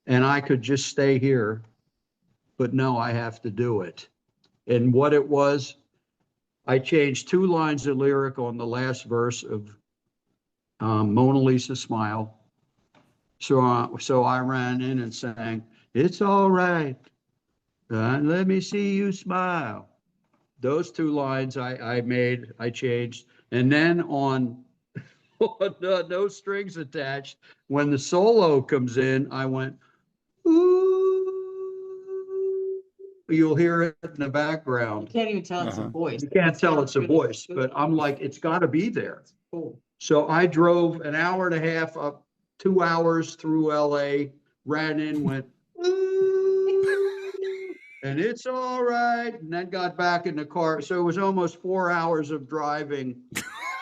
And I could just stay here, but no, I have to do it. And what it was, I changed 2 lines of lyric on the last verse of Mona Lisa Smile. So I ran in and sang, it's all right, let me see you smile. Those 2 lines I changed. And then on No Strings Attached, when the solo comes in, I went, ooh. You'll hear it in the background. You can't even tell it's a voice. You can't tell it's a voice, but I'm like, it's got to be there. Cool. So I drove an hour and a half up, 2 hours through LA, ran in, went, and it's all right, and then got back in the car. So it was almost 4 hours of driving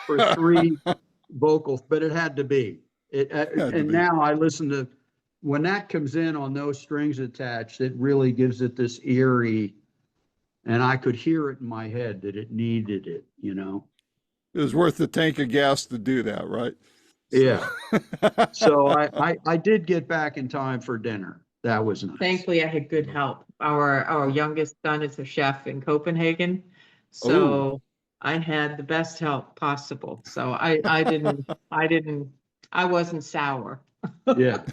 for 3 vocals, but it had to be. Now I listen to, when that comes in on No Strings Attached, it really gives it this eerie, and I could hear it in my head that it needed it, you know? It was worth the tank of gas to do that, right? Yeah. So I did get back in time for dinner. That was nice. Thankfully, I had good help. Our youngest son is a chef in Copenhagen, so I had the best help possible. So I wasn't sour. Yeah.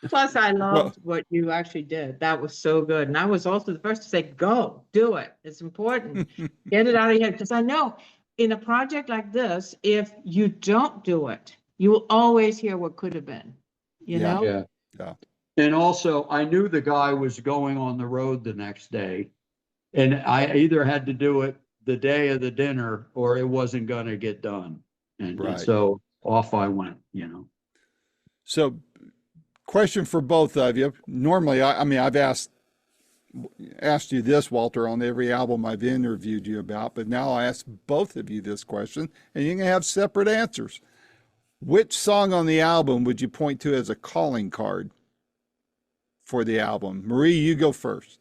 Plus, I loved what you actually did. That was so good. And I was also the first to say, go, do it. It's important. Get it out of your head. Because I know in a project like this, if you don't do it, You will always hear what could have been, you Yeah. know? Yeah. Yeah. And also, I knew the guy was going on the road the next day, and I either had to do it the day of the dinner or it wasn't going to get done. And Right. so off I went, you know. So, question for both of you. Normally, I mean, I've asked you this, Walter, on every album I've interviewed you about, but now I ask both of you this question, and you can have separate answers. Which song on the album would you point to as a calling card for the album? Marie, you go first.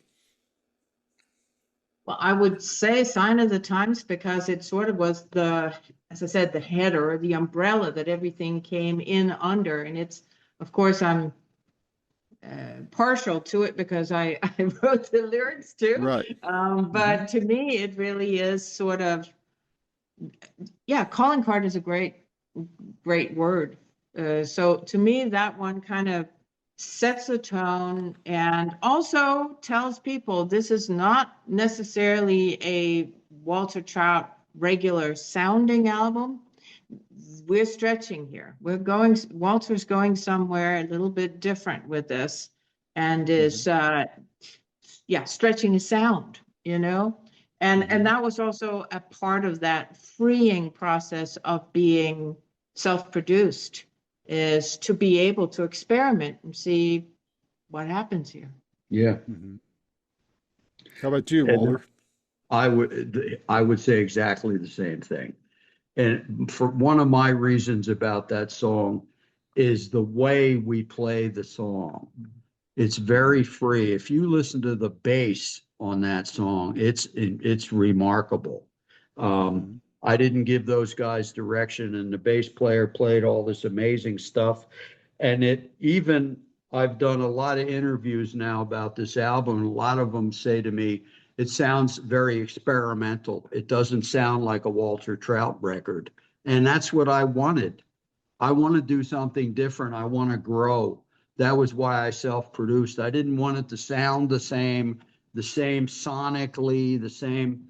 Well, I would say Sign of the Times because it sort of was as I said, the header or the umbrella that everything came in under. And it's, of course, I'm partial to it because I wrote the lyrics too. Right. But to me, it really is sort of, yeah, calling card is a great word. So to me, that one kind of sets the tone and also tells people this is not necessarily a Walter Trout regular sounding album. We're stretching here. Walter's going somewhere a little bit different with this and is, stretching his sound, you know? And that was also a part of that freeing process of being self-produced, is to be able to experiment and see what happens here. Yeah. How about you, And Walter? I would say exactly the same thing. And for one of my reasons about that song is the way we play the song. It's very free. If you listen to the bass on that song, it's remarkable. I didn't give those guys direction, and the bass player played all this amazing stuff. And I've done a lot of interviews now about this album, and a lot of them say to me, it sounds very experimental. It doesn't sound like a Walter Trout record. And that's what I wanted. I want to do something different. I want to grow. That was why I self-produced. I didn't want it to sound the same sonically, the same,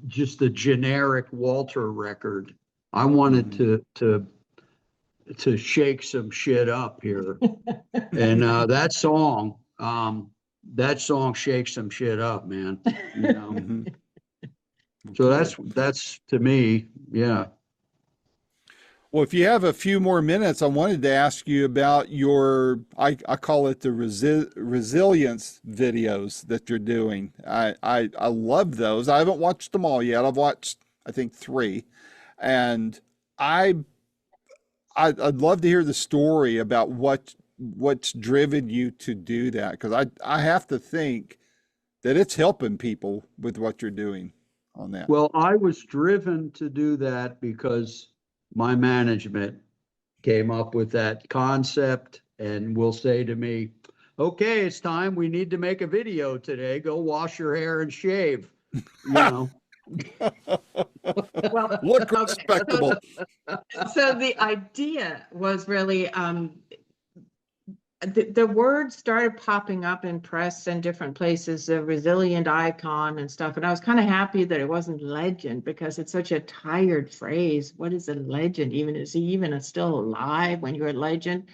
just the generic Walter record. I wanted to shake some shit up here. And that song shakes some shit up, man. You know? So that's to me, yeah. Well, if you have a few more minutes, I wanted to ask you about I call it the resilience videos that you're doing. I love those. I haven't watched them all yet. I've watched, I think, 3. And I'd love to hear the story about what's driven you to do that. Because I have to think that it's helping people with what you're doing on that. Well, I was driven to do that because my management came up with that concept and will say to me, okay, it's time. We need to make a video today. Go wash your hair and shave. You know. Well, Look okay, respectable. So the idea was really the word started popping up in press and different places, a resilient icon and stuff. And I was kind of happy that it wasn't legend because it's such a tired phrase. What is a legend? Is he even still alive when you're a legend?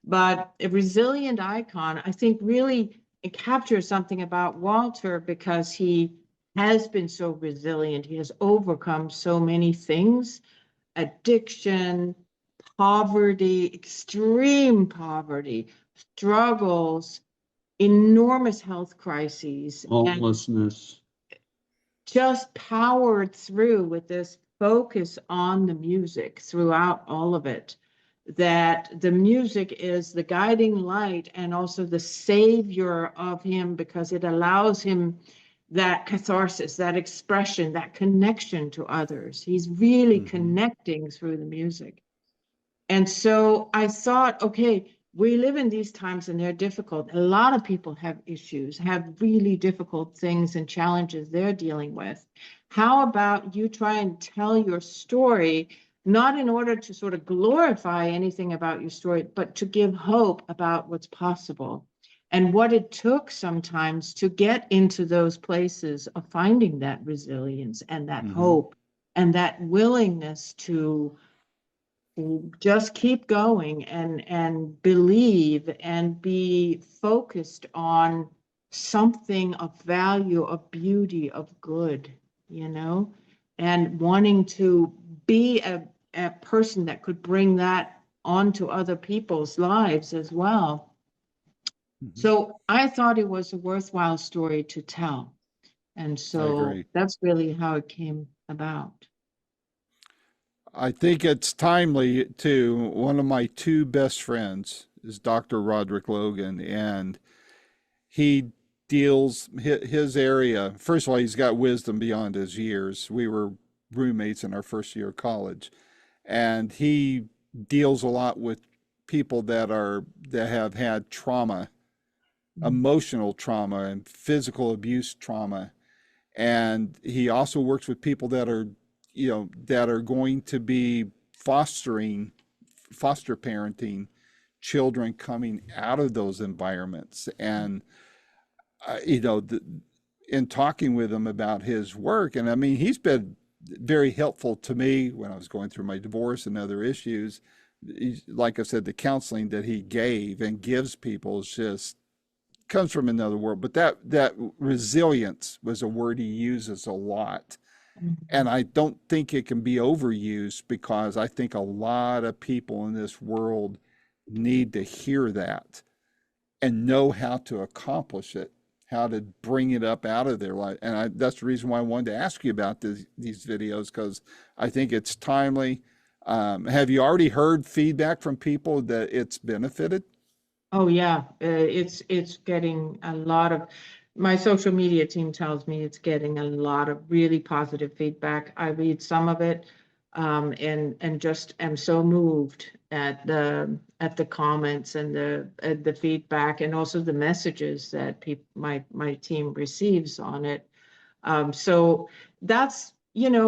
But a resilient icon, I think, really it captures something about Walter because he has been so resilient. He has overcome so many things, addiction, poverty, extreme poverty, struggles, enormous health crises, Homelessness. and just powered through with this focus on the music throughout all of it. That the music is the guiding light and also the savior of him because it allows him that catharsis, that expression, that connection to others. He's really connecting through the music. And so I thought, okay, we live in these times and they're difficult. A lot of people have issues, have really difficult things and challenges they're dealing with. How about you try and tell your story, not in order to sort of glorify anything about your story, but to give hope about what's possible and what it took sometimes to get into those places of finding that resilience and that hope and that willingness to just keep going and believe and be focused on something of value, of beauty, of good, you know, and wanting to be a person that could bring that onto other people's lives as well. Mhm. So I thought it was a worthwhile story to tell. And I so agree. that's really how it came about. I think it's timely too. One of my two best friends is Dr. Roderick Logan, and he deals his area. First of all, he's got wisdom beyond his years. We were roommates in our first year of college, and he deals a lot with people that have had trauma, emotional trauma, and physical abuse trauma. And he also works with people that are, that are going to be foster parenting children coming out of those environments. And you know, in talking with him about his work, and I mean, he's been very helpful to me when I was going through my divorce and other issues. Like I said, the counseling that he gave and gives people is just comes from another world. But that resilience was a word he uses a lot. And I don't think it can be overused, because I think a lot of people in this world need to hear that and know how to accomplish it, how to bring it up out of their life. And that's the reason why I wanted to ask you about these videos, because I think it's timely. Have you already heard feedback from people that it's benefited? Oh yeah, it's getting a lot of, my social media team tells me it's getting a lot of really positive feedback. I read some of it, and just am so moved at the comments and the feedback, and also the messages that people my team receives on it. So that's,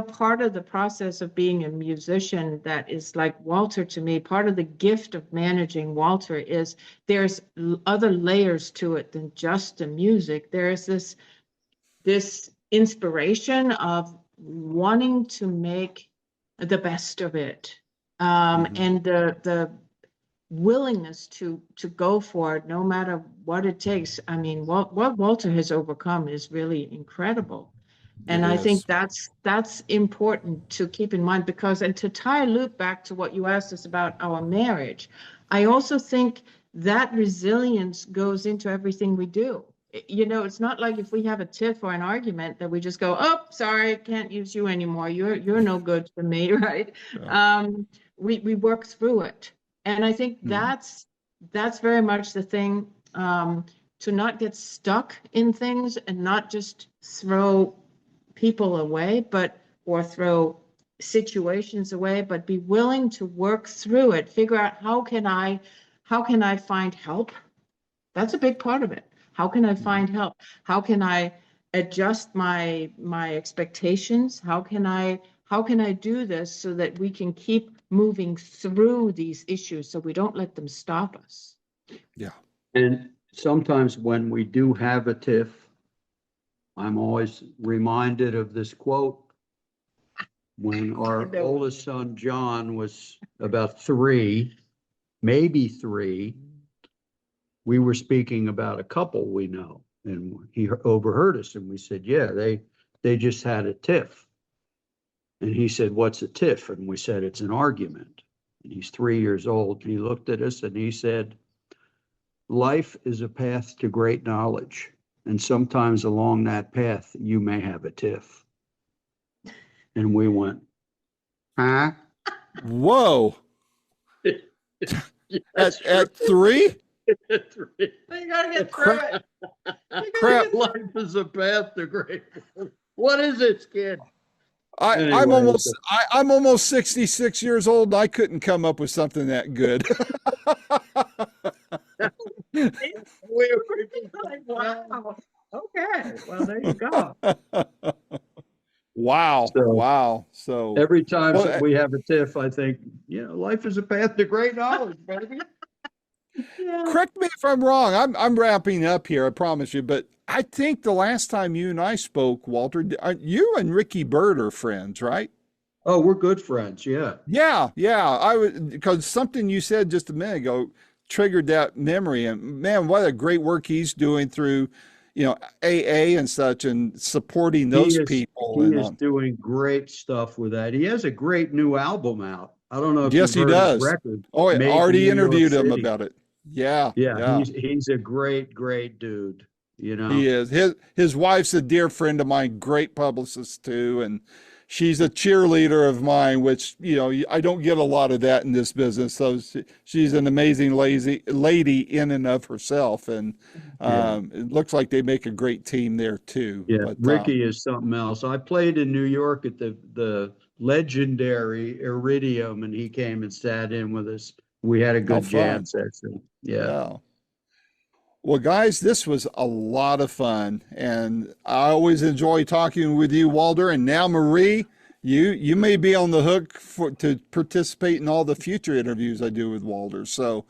part of the process of being a musician that is like Walter to me. Part of the gift of managing Walter is there's other layers to it than just the music. There's this inspiration of wanting to make the best of it, and the willingness to go for it no matter what it takes. I mean, what Walter has overcome is really incredible. It And I think is. that's important to keep in mind, because, and to tie a loop back to what you asked us about our marriage, I also think that resilience goes into everything we do. It's not like if we have a tiff or an argument that we just go, oh, sorry, can't use you anymore. You're no good for me, right? Yeah. We work through it. And I think Mhm. that's very much the thing, to not get stuck in things and not just throw people away, or throw situations away, but be willing to work through it, figure out how can I find help? That's a big part of it. How can I find help? How can I adjust my expectations? How can I do this so that we can keep moving through these issues so we don't let them stop us? Yeah. And sometimes when we do have a tiff, I'm always reminded of this quote. When our oldest son, John, was about 3, maybe 3, we were speaking about a couple we know, and he overheard us, and we said, yeah, they just had a tiff. And he said, what's a tiff? And we said, it's an argument. And he's 3 years old. And he looked at us and he said, life is a path to great knowledge. And sometimes along that path, you may have a tiff. And we went, huh? Whoa. That's At 3? true. You gotta get through Crap. it. Crap. Life is a path to great. What is it, kid? I'm Anyway, I'm almost 66 years old. I couldn't come up with something that good. we were Like, wow. Okay, well, there you go. Wow. So Wow. So, every time well, that we have a tiff, I think, life is a path to great knowledge, baby. Yeah. correct me if I'm wrong. I'm wrapping up here, I promise you. But I think the last time you and I spoke, Walter, you and Ricky Bird are friends, right? Oh, we're good friends. Yeah. Yeah, yeah. I would, because something you said just a minute ago triggered that memory. And man, what a great work he's doing through, AA and such, and supporting He those is people. he And is doing great stuff with that. He has a great new album out. I don't know if yes, you've he heard his does. record, Oh, I Made in already New York interviewed him City. about it. Yeah, Yeah, yeah. he's a great dude, you He know. is. His wife's a dear friend of mine, great publicist too, and she's a cheerleader of mine, which I don't get a lot of that in this business. So she's an amazing lazy lady in and of herself, and Yeah. it looks like they make a great team there too. Yeah, But Ricky is something else. I played in New York at the legendary Iridium, and he came and sat in with us. We had a how good jam fun! session. Yeah. Yeah. Well, guys, this was a lot of fun, and I always enjoy talking with you, Walter. And now, Marie, you may be on the hook to participate in all the future interviews I do with Walter. So,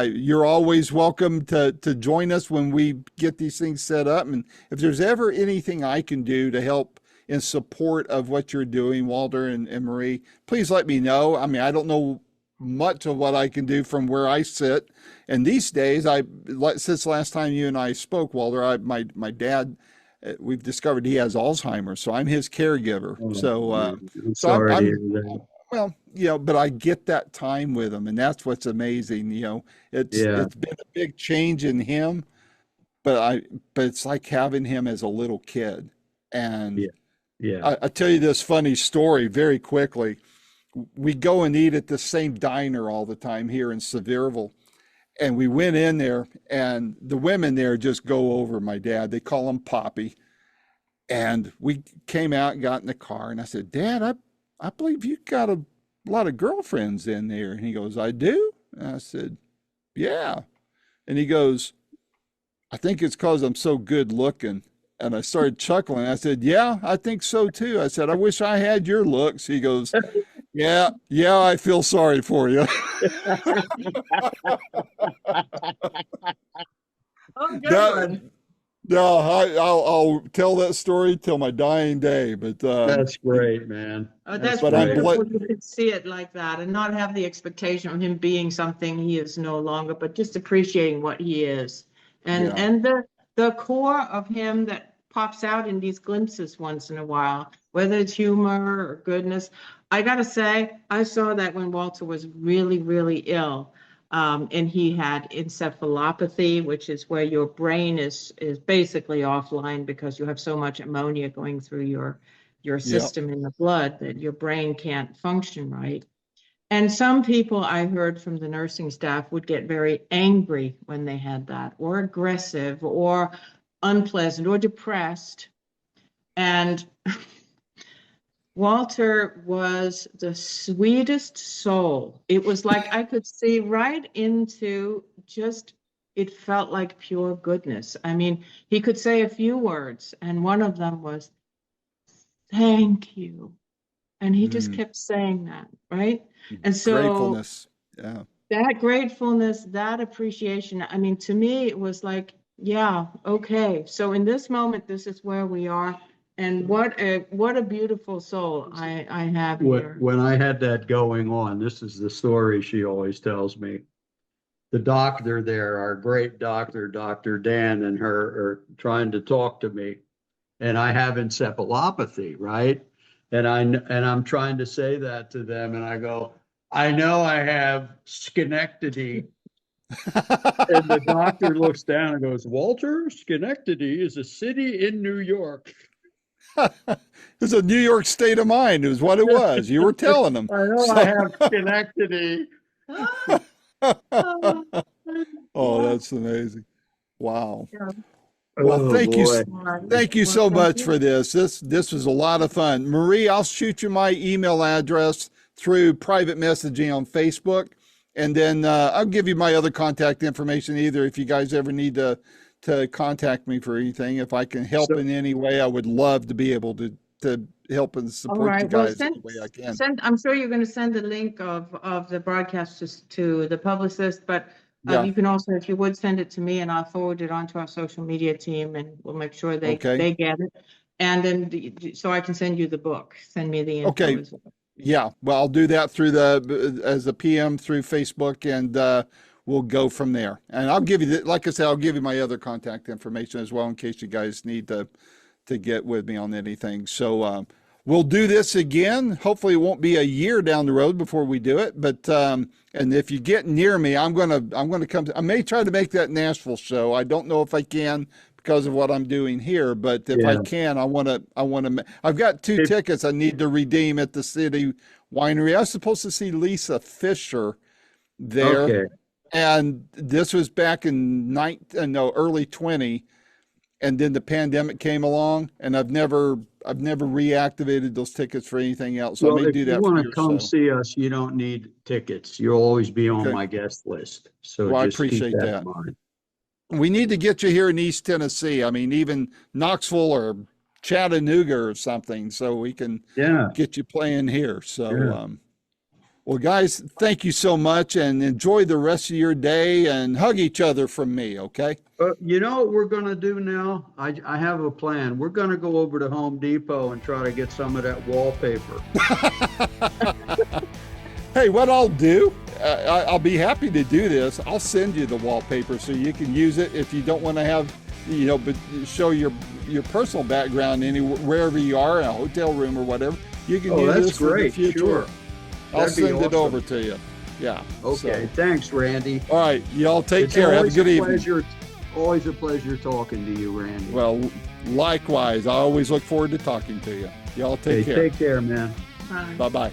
you're always welcome to join us when we get these things set up. And if there's ever anything I can do to help in support of what you're doing, Walter and Marie, please let me know. I mean, I don't know much of what I can do from where I sit. And these days, since last time you and I spoke, Walter, my dad, we've discovered he has Alzheimer's, so I'm his caregiver. Oh, So, man, I'm so sorry to hear I'm that. well, but I get that time with him, and that's what's amazing. Yeah, It's been a big change in him, but it's like having him as a little kid. And yeah, yeah. I tell you this funny story very quickly. We go and eat at the same diner all the time here in Sevierville. And we went in there, and the women there just go over my dad. They call him Poppy. And we came out and got in the car, and I said, Dad, I believe you got a lot of girlfriends in there. And he goes, I do? And I said, yeah. And he goes, I think it's because I'm so good looking. And I started chuckling. I said, yeah, I think so too. I said, I wish I had your looks. He goes, yeah, yeah, I feel sorry for you. Oh, good That one. no, I'll tell that story till my dying day. That's great, man. Oh, That's that's but I'm great. wonderful. You could see it like that and not have the expectation of him being something he is no longer, but just appreciating what he is. And yeah, and the core of him that pops out in these glimpses once in a while, whether it's humor or goodness. I gotta say, I saw that when Walter was really, really ill. And he had encephalopathy, which is where your brain is basically offline because you have so much ammonia going through your yeah, system in the blood that your brain can't function right. And some people I heard from the nursing staff would get very angry when they had that, or aggressive, or unpleasant, or depressed. And Walter was the sweetest soul. It was like I could see right into just, it felt like pure goodness. I mean, he could say a few words, and one of them was, thank you. And he just mm, kept saying that, right? And so gratefulness. Yeah, that gratefulness, that appreciation, I mean, to me, it was like, yeah, okay. So in this moment, this is where we are. And what a beautiful soul I have here. When I had that going on, this is the story she always tells me. The doctor there, our great doctor, Dr. Dan, and her are trying to talk to me. And I have encephalopathy, right? I'm trying to say that to them, and I go, I know I have Schenectady. And the doctor looks down and goes, Walter, Schenectady is a city in New York. it's a New York state of mind. Is what it was. You were telling them. I know I have Schenectady. Oh, that's amazing. Wow. Yeah. Well, Oh boy. thank you Well, so thank much you. for this. This was a lot of fun. Marie, I'll shoot you my email address through private messaging on Facebook, and then I'll give you my other contact information either if you guys ever need to contact me for anything. If I can help So in any way, I would love to be able to help and All support you right. Well, guys any way I can. I'm sure you're going to send the link of the broadcast to the publicist, but Yeah. you can also, if you would, send it to me and I'll forward it on to our social media team and we'll make sure Okay. they get it. And then, so I can send you the book, send me the info Okay. as well. Yeah, well, I'll do that through as a PM through Facebook, and we'll go from there. And I'll give you like I said, I'll give you my other contact information as well in case you guys need to get with me on anything. So we'll do this again. Hopefully, it won't be a year down the road before we do it. But and if you get near me, I'm gonna come. I may try to make that Nashville show. I don't know if I can because of what I'm doing here, but if I can, I want to. I've got 2 tickets I need to redeem at the City Winery. I was supposed to see Lisa Fisher there, Okay. and this was back in early 20, and then the pandemic came along, and I've never reactivated those tickets for anything else. So Well, I may if do you that want for to your come show. see us, you don't need tickets. You'll always be on Okay. my guest list. So Well, I just keep appreciate that that. in mind. We need to get you here in East Tennessee. I mean, even Knoxville or Chattanooga or something, so we can Yeah. get you playing here. So, Yeah. well, guys, thank you so much, and enjoy the rest of your day, and hug each other from me, okay? You know what we're going to do now? I have a plan. We're going to go over to Home Depot and try to get some of that wallpaper. Hey, what I'll do, I'll be happy to do this. I'll send you the wallpaper so you can use it if you don't want to have, but show your personal background wherever you are, in a hotel room or whatever. You can use that's this for the great. future. Sure. I'll That'd be send it awesome. over to you. Yeah. Okay. Thanks, Randy. All right. Y'all take It's care. Have a always good evening. pleasure. Always a pleasure talking to you, Randy. Well, likewise. I always look forward to talking to you. Y'all take care. Take care, man. Bye. Bye-bye.